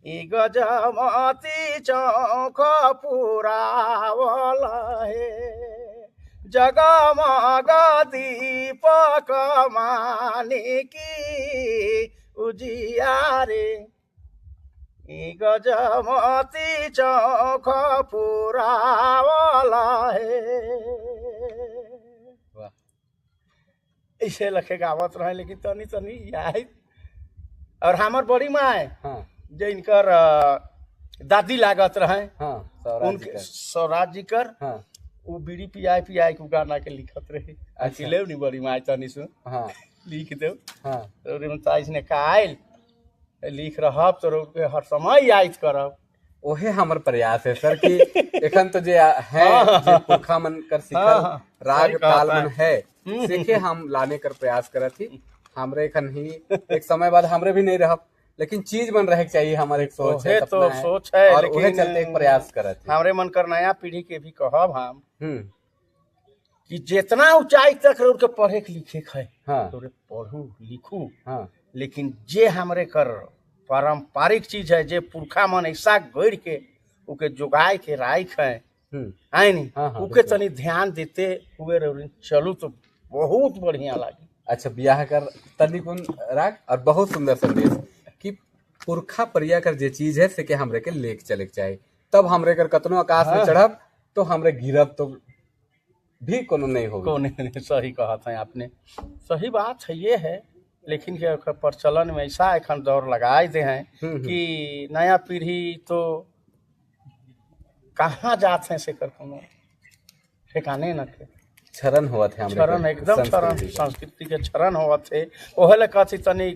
ई गजमती चौक पुरावल हे जगमग दीपक माने की उजियारे ई गजमती चौक पुरावल हे। ऐसे लखे गावत रहे लेकिन तनी तनी याद। और हमार बड़ी माँ जो इनकर दादी लागत रहे उनके स्वराज जी कर वो बीड़ी पियाई को गाना के लिखत रहे। अच्छी ले नहीं बड़ी माँ तनी सुन लिख दो इसने कायल लिख रहा तो हर समय याद करब। ओहे हमर प्रयास है सर कि एखन तो जे है जे पुरखा मन कर सिखल राग ताल मन है सीखे हम लाने कर प्रयास करत ही। हमरे एखन ही एक समय बाद हमरे भी नहीं रह, लेकिन चीज बन रहे चाहिए हमारे एक सोच है तो सोच है और ओहे चलते एक प्रयास करत हमरे मन कर नया पीढ़ी के भी कहब हम कि जितना ऊंचाई तक रोड के पढ़े के लिखे है पढ़ू लिखू लेकिन जे हमरे कर पारंपरिक चीज है जे पुरखा मन ऐसा गढ़ के उके जुगाए के राख है नहीं उके तनी ध्यान देते हुए चलू तो बहुत बढ़िया लगी। अच्छा ब्याह कर तनी कुन राग और बहुत सुंदर संदेश कि पुरखा परिया कर जे चीज है से के हमरे के लेक चले के चाहिए, तब हमरे कर कतनो आकाश में चढ़ब तो हमरे गिरब तो भी कोनो नहीं होगा। सही कहा था आपने, सही बात है ये है। लेकिन प्रचलन में ऐसा एखन दौर लगाए दे हैं कि नया पीढ़ी तो कहाँ जात है से कर कोनो ठिकाने न थे। क्षरण हुआ थे क्षरण एकदम क्षरण संस्कृति के क्षरण हुआ थे। ओहे ले कहती तनी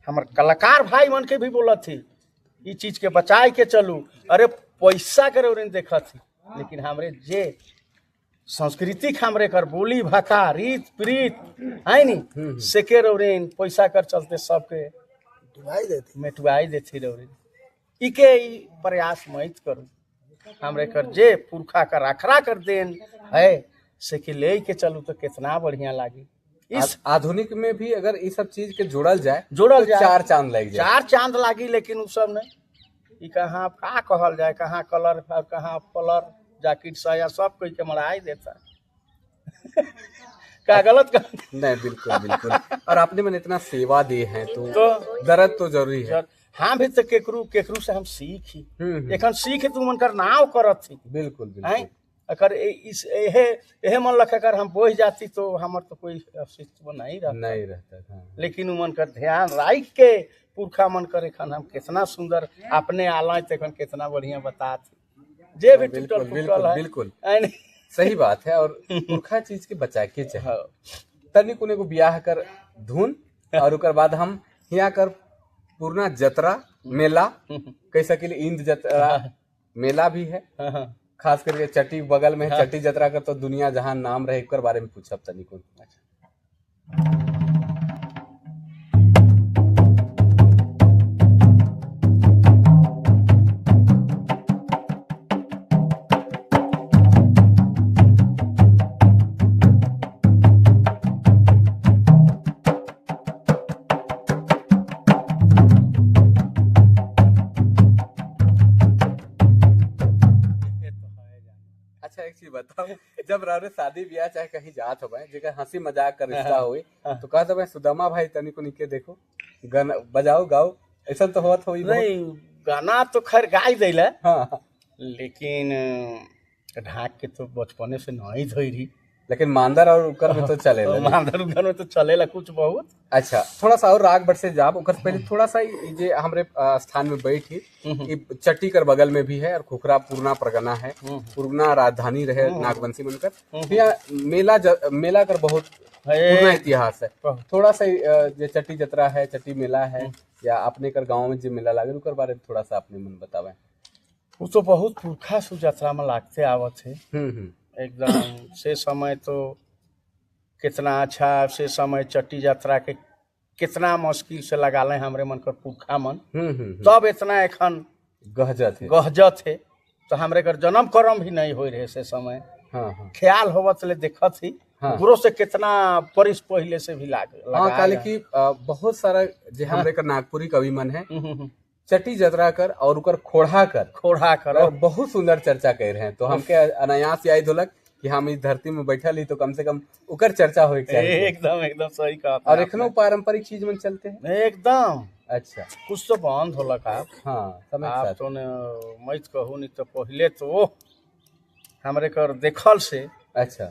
हमर कलाकार भाई मन के भी बोला थी ये चीज के बचाए के चलू। अरे पैसा करे और देखा थी लेकिन हमरे जे सांस्कृतिक हमरे कर बोली भाषा रीत प्रीत है नी सेके रौरेन पैसा कर चलते सबके मेटुआई देती रौरेन इके प्रयास मत करूँ। हमरे कर जे पुरखा कर अखरा कर देन है सेके ले के चलू तो कितना बढ़िया लागी। इस आधुनिक में भी अगर इस सब चीज के जोड़ल जाए तो चार चांद लग जाए। चार चांद लागी लेकिन उस सब ने कहाँ का कहल जाए कहाँ कलर कहाँ पलर जैकेट साया सब कोई के मराई देता क्या गलत कर? नहीं बिल्कुल बिल्कुल। और आपने मैंने इतना सेवा दी है तो दर्द तो जरूरी है। हाँ भी तो केकरू से हम सीखी एखन सीख तू मन कर नाव करत थी। बिल्कुल बिल्कुल। अगर इस एहे मन लख कर हम बोझ जाती तो हमर तो कोई अस्तित्व नहीं रहता था। लेकिन मन कर ध्यान राख के पुरखा मन कर एखन हम कितना सुंदर अपने आला तखन कितना बढ़िया बता जे भी टूटल फूटल है। बिल्कुल सही बात है। और पुरखा चीज के बचा के चाहे तनी कुने को ब्याह कर धुन और उकर बाद हम यहाँ कर पूर्णा जतरा मेला कह सके इंद जतरा मेला भी है खास करके चट्टी बगल में चट्टी जतरा का तो दुनिया जहां नाम रहे कर बारे में पूछब तनी कुन। अच्छा एक चीज बताओ, जब रारे शादी ब्याह चाहे कहीं जात हो जेकर हंसी मजाक का रिश्ता होए तो कहत हो सुदामा भाई तनी को निके देखो गाना बजाओ गाओ, ऐसा तो होत होई बहुत। नहीं गाना तो खैर गाई दिला, हाँ, लेकिन ढाक के तो बचपने से नहीं धोई रही। लेकिन मांदर और उकर में तो चले मांदर उधर में तो चलेला कुछ बहुत। अच्छा, थोड़ा सा और राग बट से जाब ओकर पहले थोड़ा सा ई जे हमरे स्थान में बैठी ई चट्टी कर बगल में भी है और खुखरा पूर्णा परगना है, पूर्णा राजधानी रहे नागवंशी बनकर यहाँ मेला कर बहुत पुराना इतिहास है। थोड़ा सा जे चट्टी जतरा है, चट्टी मेला है या अपने कर गांव में जो मेला लागे ओकर बारे में थोड़ा सा अपने मन बतावे। वो तो बहुत पुरखा सु यात्रा में लागते आवत है एकदम से समय तो कितना अच्छा से समय चट्टी यात्रा के कितना मुश्किल से लगा ले हमरे मन कर पुरखा मन तब इतना एखन गहजत है तो हमरे कर जन्म कर्म भी नहीं हो रहे से समय। ख्याल होवत ले देखत ही गुरु से कितना परिस पहले से भी काले की बहुत सारा जे हमरे कर नागपुरी कवि मन है चट्टी जतरा कर और उकर खोड़ा कर और बहुत सुंदर चर्चा कर रहे हैं। तो हमके अनायास याद होलक कि हम इस धरती में बैठल ही तो कम से कम उकर चर्चा हो एकदम सही कहा। और एखनो पारंपरिक चीज में चलते हैं एकदम। अच्छा, कुछ तो बंद होलक आप। हाँ आप तो मैं कहूँ नहीं तो पहले तो हमरे कर देखल से अच्छा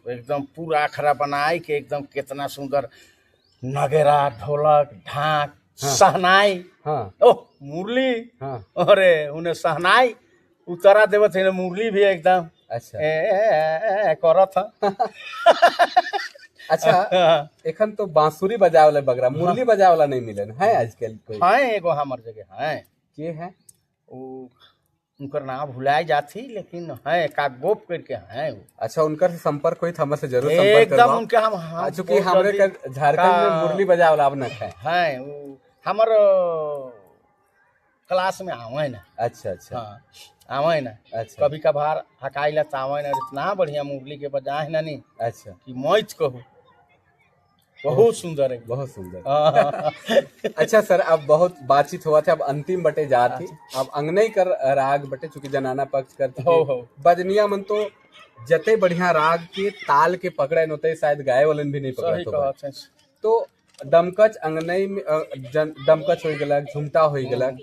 एकदम पूरा अखरा बनाई के एकदम कितना सुंदर नगेरा ढोलक ढाक सहनाई मुरली अरे उन्हें सहनाई उतरा देवत है मुरली भी एकदम अच्छा करत अच्छा एखन तो बांसुरी बजावला बगरा मुरली बजावला नहीं मिलन है आजकल कोई है एगो हमर जगह है के है उनकर नाम भुलाए जाती लेकिन है का गोप करके है। अच्छा, उनकर से संपर्क कोई हमसे जरूर संपर्क एकदम उनके हम चूंकि हमरे के झारखंड में मुरली बजावला अब न है वो हमर क्लास में आवे ना। अच्छा आवे ना। अच्छा, कभी कभार हकाइला आवे ना, इतना बढ़िया मुरली के बजाए ना नहीं। अच्छा कि मैच कहूँ बहुत सुंदर है, बहुत सुंदर। अच्छा सर, अब बहुत बातचीत हुआ था, अब अंतिम बटे जाती अब अंगनई कर राग बटे चूंकि जनाना पक्ष करते हो बजनिया मन तो जते बढ़िया राग के ताल के पकड़े नोते शायद गाय वालन भी नहीं पकड़ते। तो दमकच अंगनई में दमकच हो गलक, झुमटा हो गलक,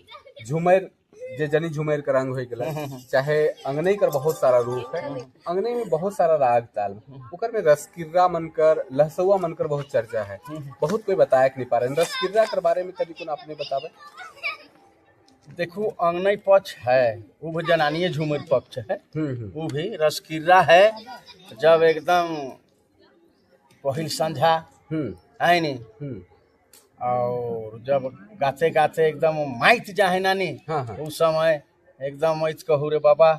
झुमर जे जनी झुमर का रंग हो गलक, चाहे अंगनई कर बहुत सारा रूप है, अंगनई में बहुत सारा राग ताल ओकर में रसकिर्रा मनकर लहसुआ मनकर बहुत चर्चा है, बहुत कोई बताया नहीं पा रहे। रसकिर्रा कर बारे में कभी को अपने बतावे। देखो अंगनई पक्ष है वो भी जनानिये झूमर पक्ष है, वो भी रसकिर्रा है। जब एकदम पहिल संध्या है नहीं और जब गाते गाते एकदम माइत जाए नानी उस समय एकदम मैच कहू रे बाबा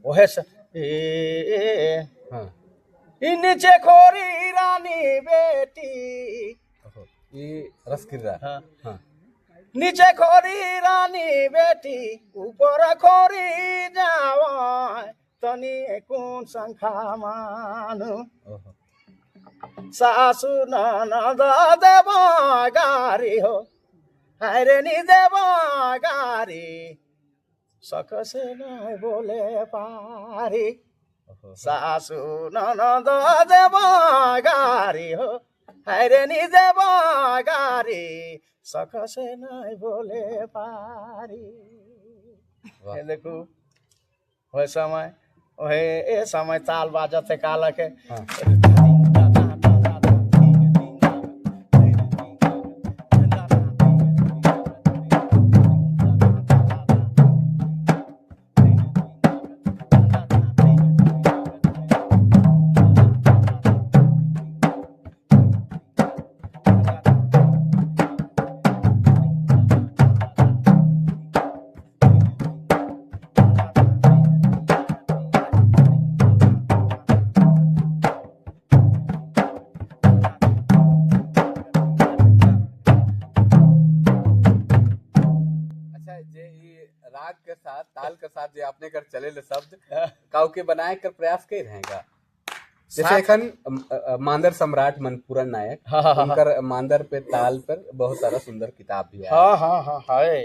ओहे नीचे खोरी रानी बेटी ये रसकिर्रा नीचे खोरी रानी बेटी ऊपर खोरी जावा तनी कौन संखा मानु सासु ननद देवा गारी हो हरे नी देवा गारी सकसे नहीं बोले पारी सासु ननद देवा गारी हो हरे नी देवा गारी सकसे नहीं बोले पारी। देखो वह समय वह समय ताल बाजत है काला के राग के साथ ताल के साथ जो आपने कर चले शब्द काउ के बनाए कर प्रयास कर रहेगा। जैसे एखन मांदर सम्राट मनपूरन नायक उनकर मांदर पे ताल पर बहुत सारा सुंदर किताब भी है। है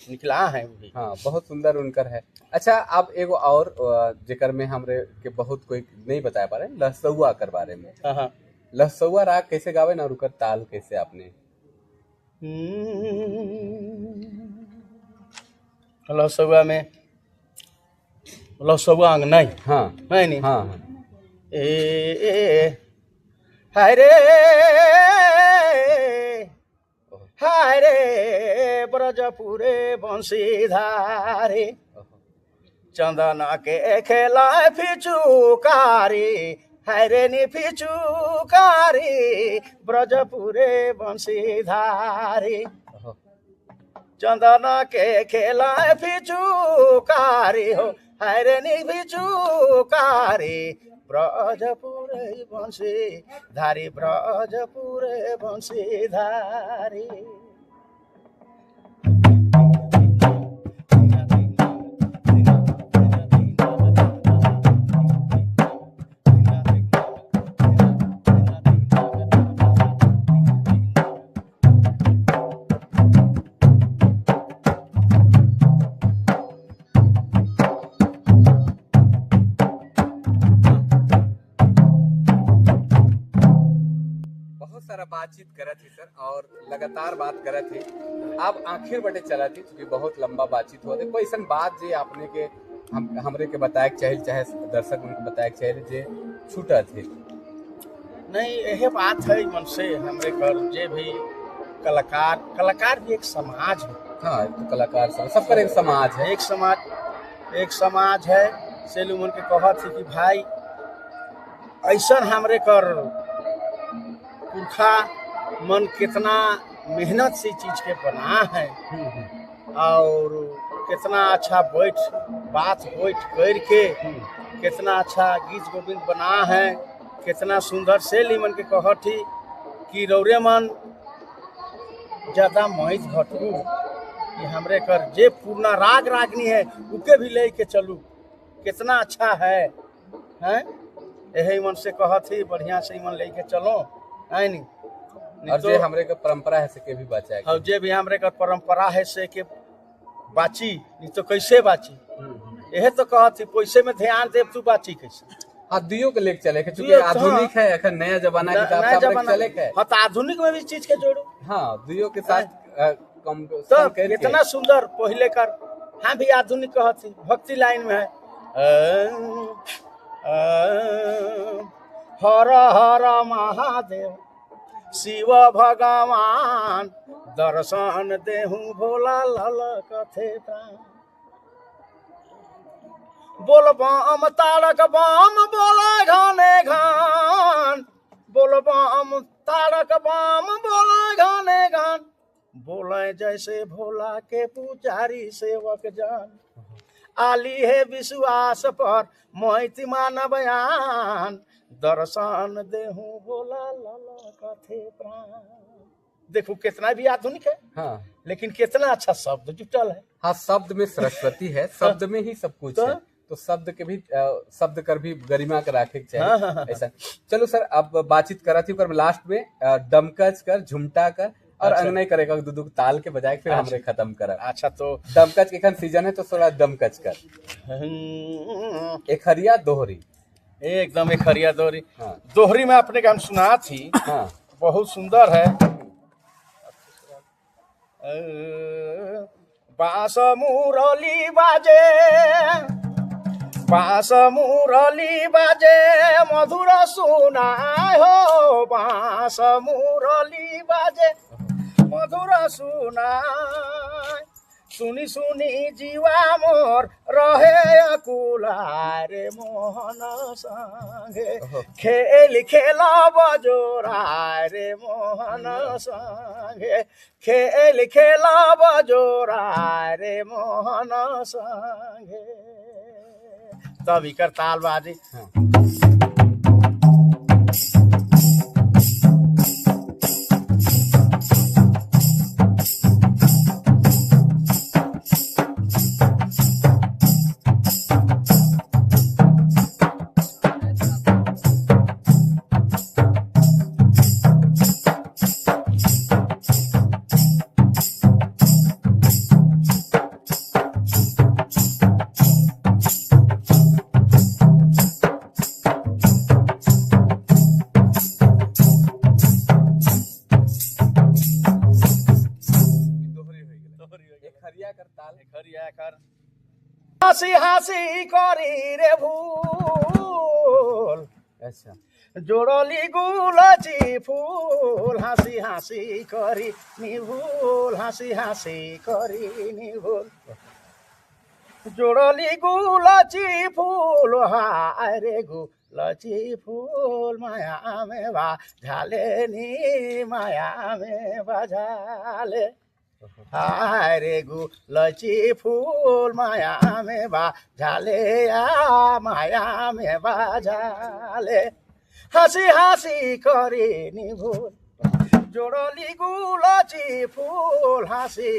निकला है वो भी। बहुत सुंदर उनकर है। अच्छा, आप एगो और जेकर में हमरे के बहुत कोई नहीं बता पा रहे लहसुआ कर बारे में। हाँ हाँ। लहसुआ राग कैसे गावे ना और ओकर ताल कैसे आपने? लहसुआ में लहसुआ अंग नहीं हाँ नहीं नहीं हाँ हाँ ए हाय रे हाय रे ब्रजपुरे बंशीधारी चंदना के खेला फिचुकारी हाय रे नी फिचुकारी ब्रजपुरे बंशीधारी चंदना के खेला फिचुकारी हो हाय रे नी फिचुकारी ब्रजपुरे बंशीधारी ब्रजपुरे बंशीधारी। सारा बातचीत करत थी सर और लगातार बात करत थी। आप आखिर बटे चला थी क्योंकि बहुत लंबा बातचीत हुआ कोई ऐसा बात जे आपने के हमरे के बताए चाहे चाहे दर्शक उनको बताए चाहे जे छूटा थे। नहीं यह बात है मन से हमरे कर जे भी कलाकार भी एक समाज है। हाँ तो कलाकार सबका एक समाज है। एक समाज है सेलू मन के कहा थी कि भाई ऐसा हमरे कर पुरखा मन कितना मेहनत से चीज के बना है और कितना अच्छा बात करके कितना अच्छा गीत गोविंद बना है कितना सुंदर से लीमन के कहती कि रौरे मन ज्यादा महित घटू कि हमरे कर जे पूर्णा रागनी है उके भी ले के चलू कितना अच्छा है यही मन से कहती बढ़िया से मन ले के चलो है नहीं और जे हमरे का परंपरा है से के भी बचाए और जे भी हमरे का परंपरा है से के बाची नहीं तो कैसे बाची यह तो कहती पैसे में ध्यान दे तू बाची कैसे। हाँ दुइयों के लेके चले के क्योंकि आधुनिक है अखन नया जमाना के हिसाब से चले के हाँ तो आधुनिक में भी चीज के जोड़ो। हाँ दुइयों के साथ कम तो कितना सुंदर पहले कर हाँ भी आधुनिक कहती भक्ति लाइन में है हर हर महादेव शिव भगवान दर्शन देहु भोला लल कथे प्राण बोल बम तारक बम बोला घने घान बोल बम तारक बम बोला घने घान बोले जैसे भोला के पुजारी सेवक जान आली है विश्वास पर मोहित मान बयान दर्शन देहु भोला लाला कथे प्राण। देखो कितना भी आधुनिक है हाँ लेकिन कितना अच्छा शब्द जुटल है। हाँ शब्द में सरस्वती है शब्द में ही सब कुछ है तो शब्द के भी शब्द कर भी गरिमा कर रखे चाहिए हाँ। ऐसा चलो सर अब बातचीत करा थी लास्ट में दमकच कर झुमटा कर और अच्छा। अंगने करेगा दूध ताल के बजाय फिर हमरे खत्म करा। अच्छा तो दमकच के खन सीजन है तो थोड़ा दमकच कर एक हरिया दोहरी एकदम एक हरिया दोहरी हाँ। दोहरी में अपने गान सुना थी हाँ। बहुत सुंदर है बांस मुरली बाजे मधुर सुनाय हो बांस मुरली बाजे मधुर सुनाय सुनी सुनी जीवा मोर रहे अकुलारे मोहन संगे खेल खेला बजोरा रे मोहन संगे खेल खेला बजोरा रे मोहन संगे तभी कर ताल बाजी खरिया कर ताल खरिया कर हासी हासी करी रे भूल अच्छा जोड़ली गुलाची फूल हासी हासी करी निभूल हासी हासी करी निभूल जोड़ली गुलाची फूल हाय रे गुलाची फूल माया में बाझाले नी माया में बाझाले हाय रे गुलाची फूल माया में बाझाले या माया में बाझाले हासी हासी करे निभूल जोड़ली गुलाची फूल हासी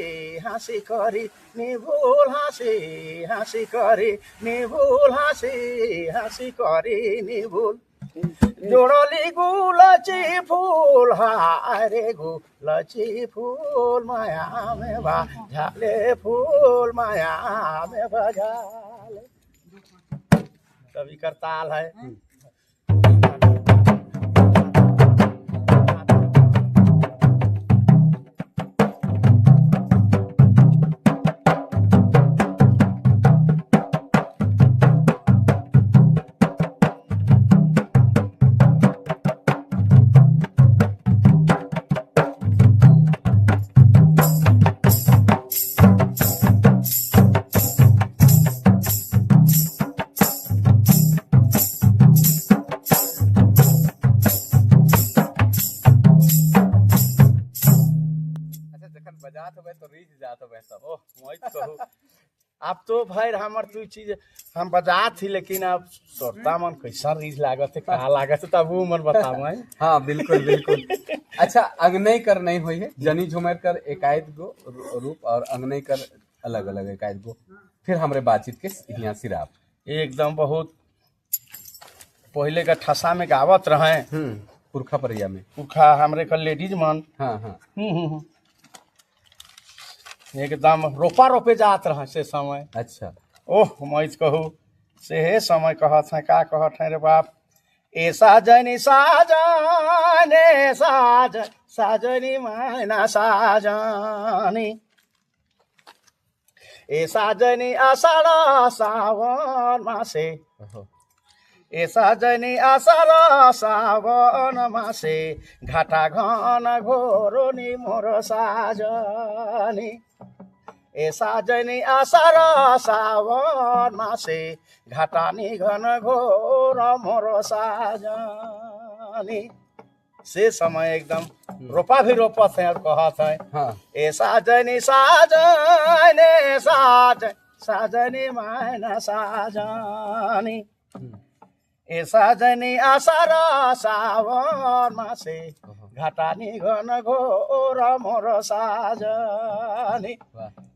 हासी करी निभूल हासी हासी करी निभूल हासी हासी करी निभूल जोड़ली गुलाची फूल हाय रे गुलाची फूल माया में बाझाले फूल माया में बाझाले कभी करताल है बजात हो तो रीच जात हो सब ओह वही तो कहूँ अब तो भाई हमर तू चीज हम बजात थी लेकिन अब सोता मन कैसा रीज लागत है कहाँ लागत है तब वो मन बताओ है हाँ बिल्कुल बिल्कुल अच्छा अग्नय कर नहीं हुई है जनी झुमर कर एकायद गो रूप और अग्नय कर अलग अलग एकायद गो फिर हमरे बातचीत के यहाँ सिराप एकदम बहुत पहले का ठसा में गावत रहे पुरखा परिया में पुरखा हमरे का लेडीज मन हाँ हाँ एकदम रोपा रोपे जात रहे से समय अच्छा ओह मैं कहूँ से हे समय कहत है का कहत है रे बाप ए साजनी साजने साज साजनी मैना साजनी ए साजनी आषाढ़ सावन मासे ए साजनी आषाढ़ सावन मासे घाटा घन घोरोनी मोर साजनी ए साजनी आषाढ़ सावन मासे घाटानी घन घोर मोर साजनी से समय एकदम रोपा भी रोपत है कहत है हाँ ए साजनी साजने साज साजनी मैना साजनी ए साजनी आषाढ़ सावन मासे घाटानी घन घोर मोर साजनी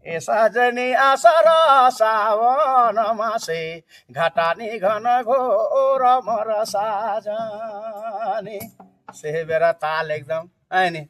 ए साजनी आषाढ़ सावन मासे घाटानी घन घोर मोर साजनी से बेरा ताल एकदम है नी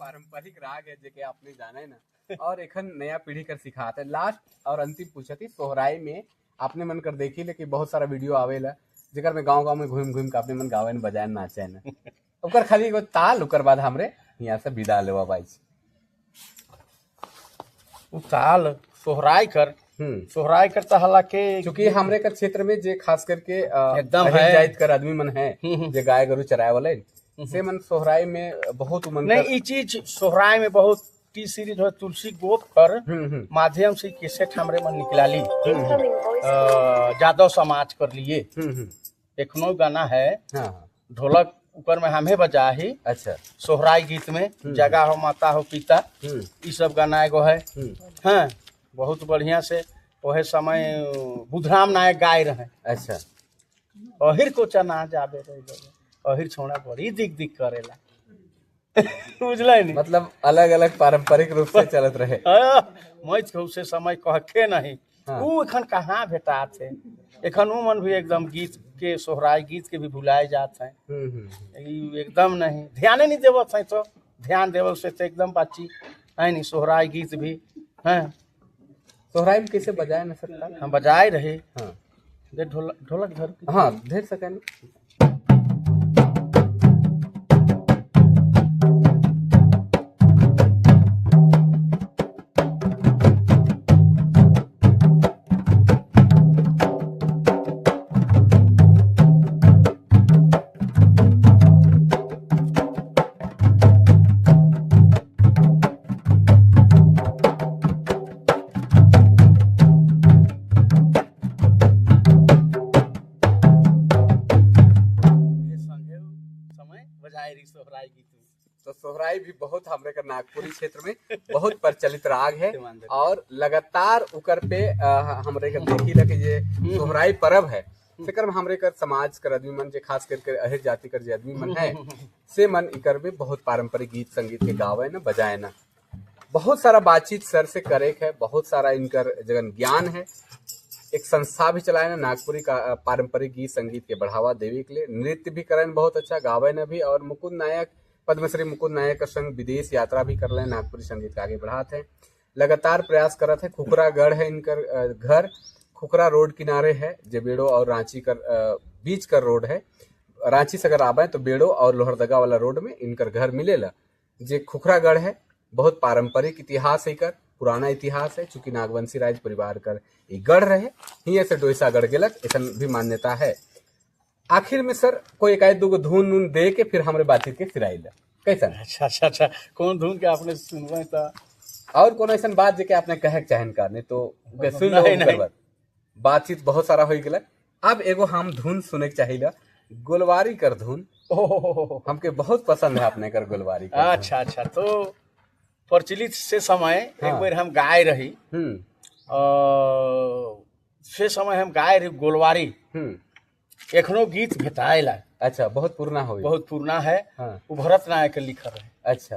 पारंपरिक राग है जेके आपने जाना है ना और एखन नया पीढ़ी कर सिखात है लास्ट और अंतिम पूछती सोहराई में आपने मन कर देखी ले कि बहुत सारा वीडियो आवेला जेकर में गांव में घूम घूम के अपने मन गावे बजाए नाचे ना ओकर खाली एगो ताल ओकर बाद हमरे यहाँ से विदा लेवा बाई ताल सोहराई कर तो हालांकि क्योंकि हमरे का क्षेत्र में जे खास करके एकदम है जाइत कर आदमी मन है जे गाय गरु चराए वाले से मन सोहराई में बहुत मन नहीं ये चीज सोहराई में बहुत टी सीरीज हो तुलसी गोप कर माध्यम से कैसेट हमरे मन निकला ली जादव समाज कर लिए एखनो गाना है ढोलक ऊपर में हमें बजा ही अच्छा सोहराई गीत में जगह हो माता हो पिता ये सब गाना एगो है हाँ बहुत बढ़िया से वह समय बुधराम नायक गाय रहे अच्छा अहिर को चना जाबे रही जगह अहिर छोड़ा बड़ी दिक दिक करेला बुझल नहीं मतलब अलग अलग पारंपरिक रूप से चलत रहे। मैच के उसे समय कहके नहीं हाँ। ऊ एखन कहाँ भेटा थे एखन ऊ मन भी एकदम गीत के सोहराय गीत के भी भुलाए जात है एकदम नहीं ध्यान नहीं देवत है तो ध्यान देवल से तो एकदम बाची है नहीं सोहराय गीत भी हैं सोहराई में कैसे बजाए ना सर? हम बजाए रहे हाँ दे ढोलक धर हाँ धेर सके ना। तो सोहराई भी बहुत हमरे का नागपुरी क्षेत्र में बहुत प्रचलित राग है और लगातार उकर पे हमरे का देखी लगे ये सोहराई पर्व है सेकर में हमरे कर समाज कर आदमी मन जे खास करके अहिर जाति कर जे आदमी मन है से मन इकर में बहुत पारंपरिक गीत संगीत के गावे ना बजाए ना बहुत सारा बातचीत सर से करे है बहुत सारा इनकर जगन ज्ञान है। एक संस्था भी चलाए ना नागपुरी का पारंपरिक गीत संगीत के बढ़ावा देवे के लिए नृत्य भी करें बहुत अच्छा गावे न भी और मुकुंद नायक पद्मश्री मुकुंद नायक का संग विदेश यात्रा भी कर रहे हैं नागपुरी संगीत का आगे बढ़ाते हैं लगातार प्रयास करते हैं। खुखरागढ़ है इनकर घर खुखरा रोड किनारे है जे बेड़ो और रांची कर बीच कर रोड है। रांची से अगर आवे तो बेड़ो और लोहरदगा वाला रोड में इनकर घर मिलेला जे खुखरागढ़ है। बहुत पारंपरिक इतिहास है इकर पुराना इतिहास है चूंकि नागवंशी राज परिवार कर ये गढ़ रहे ही से डोईसा गढ़ गेलक ऐसा भी मान्यता है। आखिर में सर कोई एक दो धुन नून दे के फिर हमारे बातचीत के फिराइला कैसा? अच्छा कौन धुन के आपने सुनवाई था और कौन ऐसा बात जे के आपने कहे चाहन का नहीं तो सुन लो बातचीत बहुत सारा हो गेला। अब एगो हम धुन सुने के चाहिए गोलवारी कर धुन हमके बहुत पसंद है अपने कर गोलवारी कर। अच्छा तो प्रचलित से समय एक बार हम गाय रही से समय हम गाय रही गोलवारी एखनो गीत भेटाएला। अच्छा बहुत पुराना है हाँ। वो भरत नायक लिखल है। अच्छा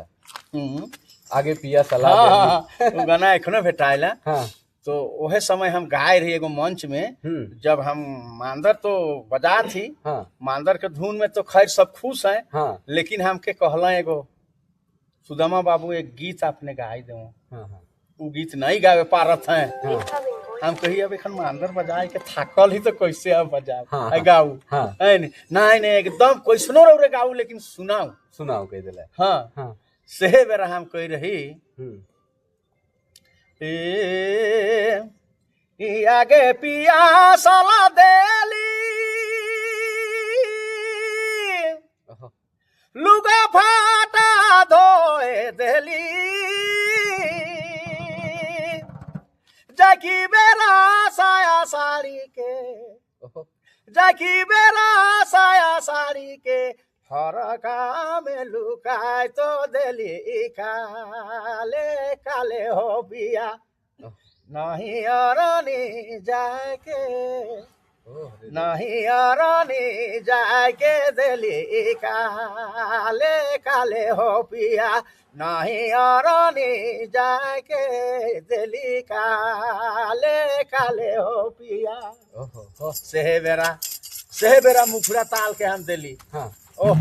आगे पिया सलाह हाँ, गाना एखनो भेटाएला हाँ। तो वह समय हम गाय रही एगो मंच में जब हम मांदर तो बजा थी हाँ। मांदर के धुन में तो खैर सब खुश हैं हाँ। लेकिन हमके कहला एगो सुदामा बाबू एक गीत आपने गाई दो हाँ। वो गीत नहीं गावे पारत हैं हाँ। हम कही अब एखन मांदर बजाए के थाकल ही तो कैसे अब बजाओ हाँ। गाऊ हाँ। नहीं एकदम कैसनो रे गाऊ लेकिन सुनाओ कह दिला हाँ, हाँ। से बेरा हम कही रही आगे पिया साला देली लुगा फाटा धोए देली जाकी बेरा साया साड़ी के जाकी बेरा साया साड़ी के हरका में लुकाय तो देली काले काले हो बिया नहीं अरनी जाके नहीं अरनी जाके देली काले काले हो पिया नहीं अरनी जाके देली काले काले हो पिया से बेरा मुखरा ताल के हम देली हाँ। ओह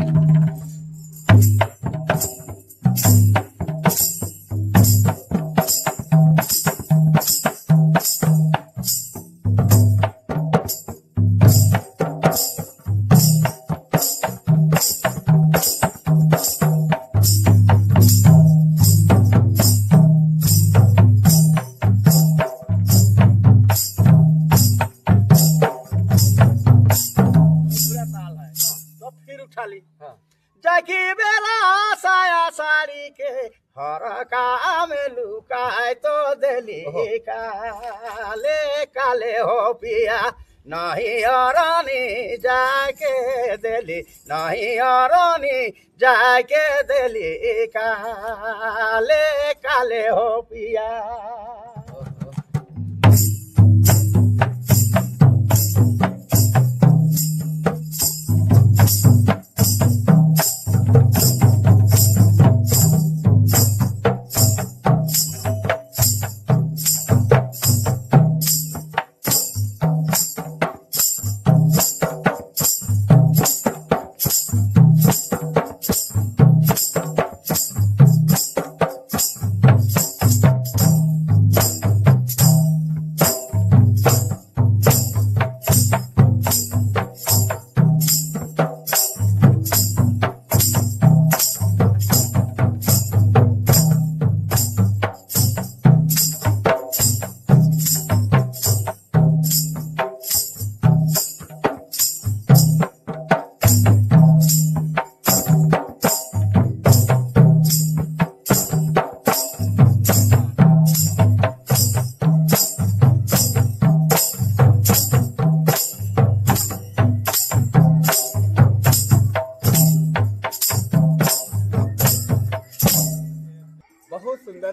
जाकी बेला साया साड़ी के हरका में लुकाय तो देली काले काले हो पिया नहीं अरनी जाके देली नहीं अरनी जाके देली काले काले हो पिया।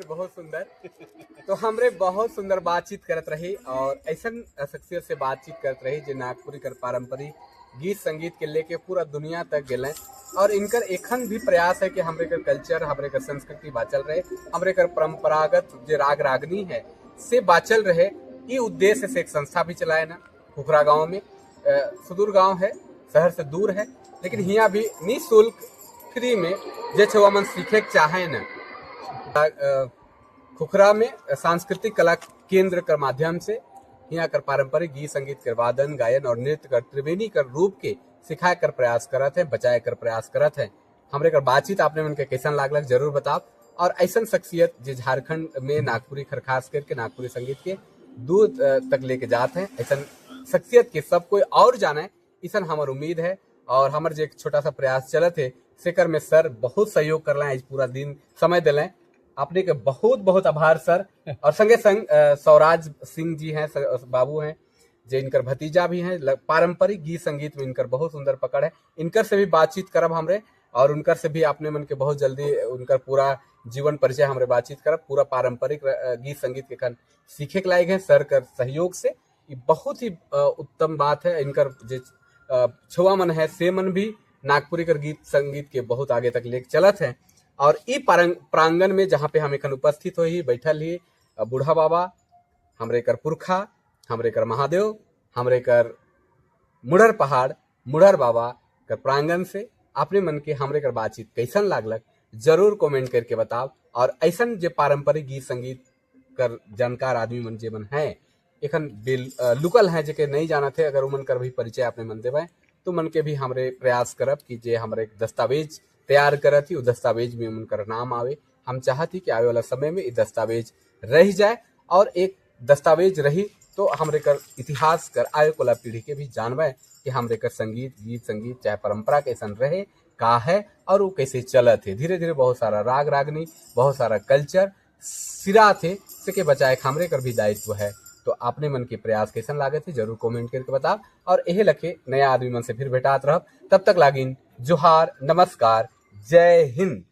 सुंदर, बहुत सुंदर। तो हमरे बहुत सुंदर बातचीत करत रही और ऐसन शख्सियत से बातचीत करत रही जो नागपुरी कर पारंपरिक गीत संगीत के लेके पूरा दुनिया तक गए और इनकर एखन भी प्रयास है कि हमरे कर कल्चर, हमरे कर संस्कृति बाचल रहे, हमरे कर परंपरागत जो राग रागनी है से बाचल रहे। ये उद्देश्य से एक संस्था भी चलाए ना खुखरा गांव में। सुदूर गांव है, शहर से दूर है, लेकिन यहाँ भी निःशुल्क फ्री में जे छो मन सीखे के चाहे न खुखरा में सांस्कृतिक कला केंद्र के माध्यम से यहाँ कर पारंपरिक गीत संगीत कर वादन गायन और नृत्य कर त्रिवेणी कर रूप के सिखाए कर प्रयास करत है, बचाए कर प्रयास करत है। हमरे कर बातचीत आपने मन के कैसन लागलक जरूर बताओ। और ऐसा शख्सियत जो झारखंड में नागपुरी खास करके नागपुरी संगीत के दूर तक लेके जाते हैं, ऐसा शख्सियत के सब कोई और जाने ऐसा हमार उम्मीद है। और हमार जो एक छोटा सा प्रयास चलत है सेकर में सर बहुत सहयोग कर रहे पूरा दिन समय दिले, अपने के बहुत बहुत आभार सर। और संगे संग सौराज सिंह जी हैं, बाबू हैं, जो इनकर भतीजा भी हैं। पारंपरिक गीत संगीत में इनकर बहुत सुंदर पकड़ है। इनकर से भी बातचीत करब हमरे और उनकर से भी अपने मन के बहुत जल्दी उनकर पूरा जीवन परिचय हमरे बातचीत करब। पूरा पारंपरिक गीत संगीत के खन सीखे के लायक है सर कर सहयोग से। ये बहुत ही उत्तम बात है। इनकर जो छुआ मन है से मन भी नागपुरी कर गीत संगीत के बहुत आगे तक लेके चलत है। और ई प्रांगण में जहाँ पे हम एखन उपस्थित हो ही बैठल ही बूढ़ा बाबा, हमरे कर पुरखा, हमरे कर महादेव, हमरे कर मुढ़र पहाड़, मुढ़र बाबा कर प्रांगण से अपने मन के हमरे कर बातचीत कैसन लागलक जरूर कमेंट करके बताओ। और ऐसन जो पारंपरिक गीत संगीत कर जानकार आदमी मन जे मन है एखन लुकल है जेके नहीं जाना थे, अगर उमन कर भी परिचय अपने मन देवे तो मन के भी हमरे प्रयास करब कि जे हमरे दस्तावेज तैयार करत ही, दस्तावेज में उनकर नाम आवे। हम चाहती कि आवे वाला समय में ये दस्तावेज रह जाए और एक दस्तावेज रही तो हमरे कर इतिहास कर आवे वाला पीढ़ी के भी जानवे कि हमरे कर संगीत गीत संगीत चाहे परंपरा कैसन रहे का है और वो कैसे चलत है। धीरे धीरे बहुत सारा राग रागनी, बहुत सारा कल्चर सिरा थे से बचाए हमरे कर भी दायित्व है। तो आपने मन के प्रयास कैसन लागत है जरूर कमेंट करके बताओ। और यही लखे नया आदमी मन से फिर भेटात रह, तब तक लागिन जोहार, नमस्कार, जय हिंद।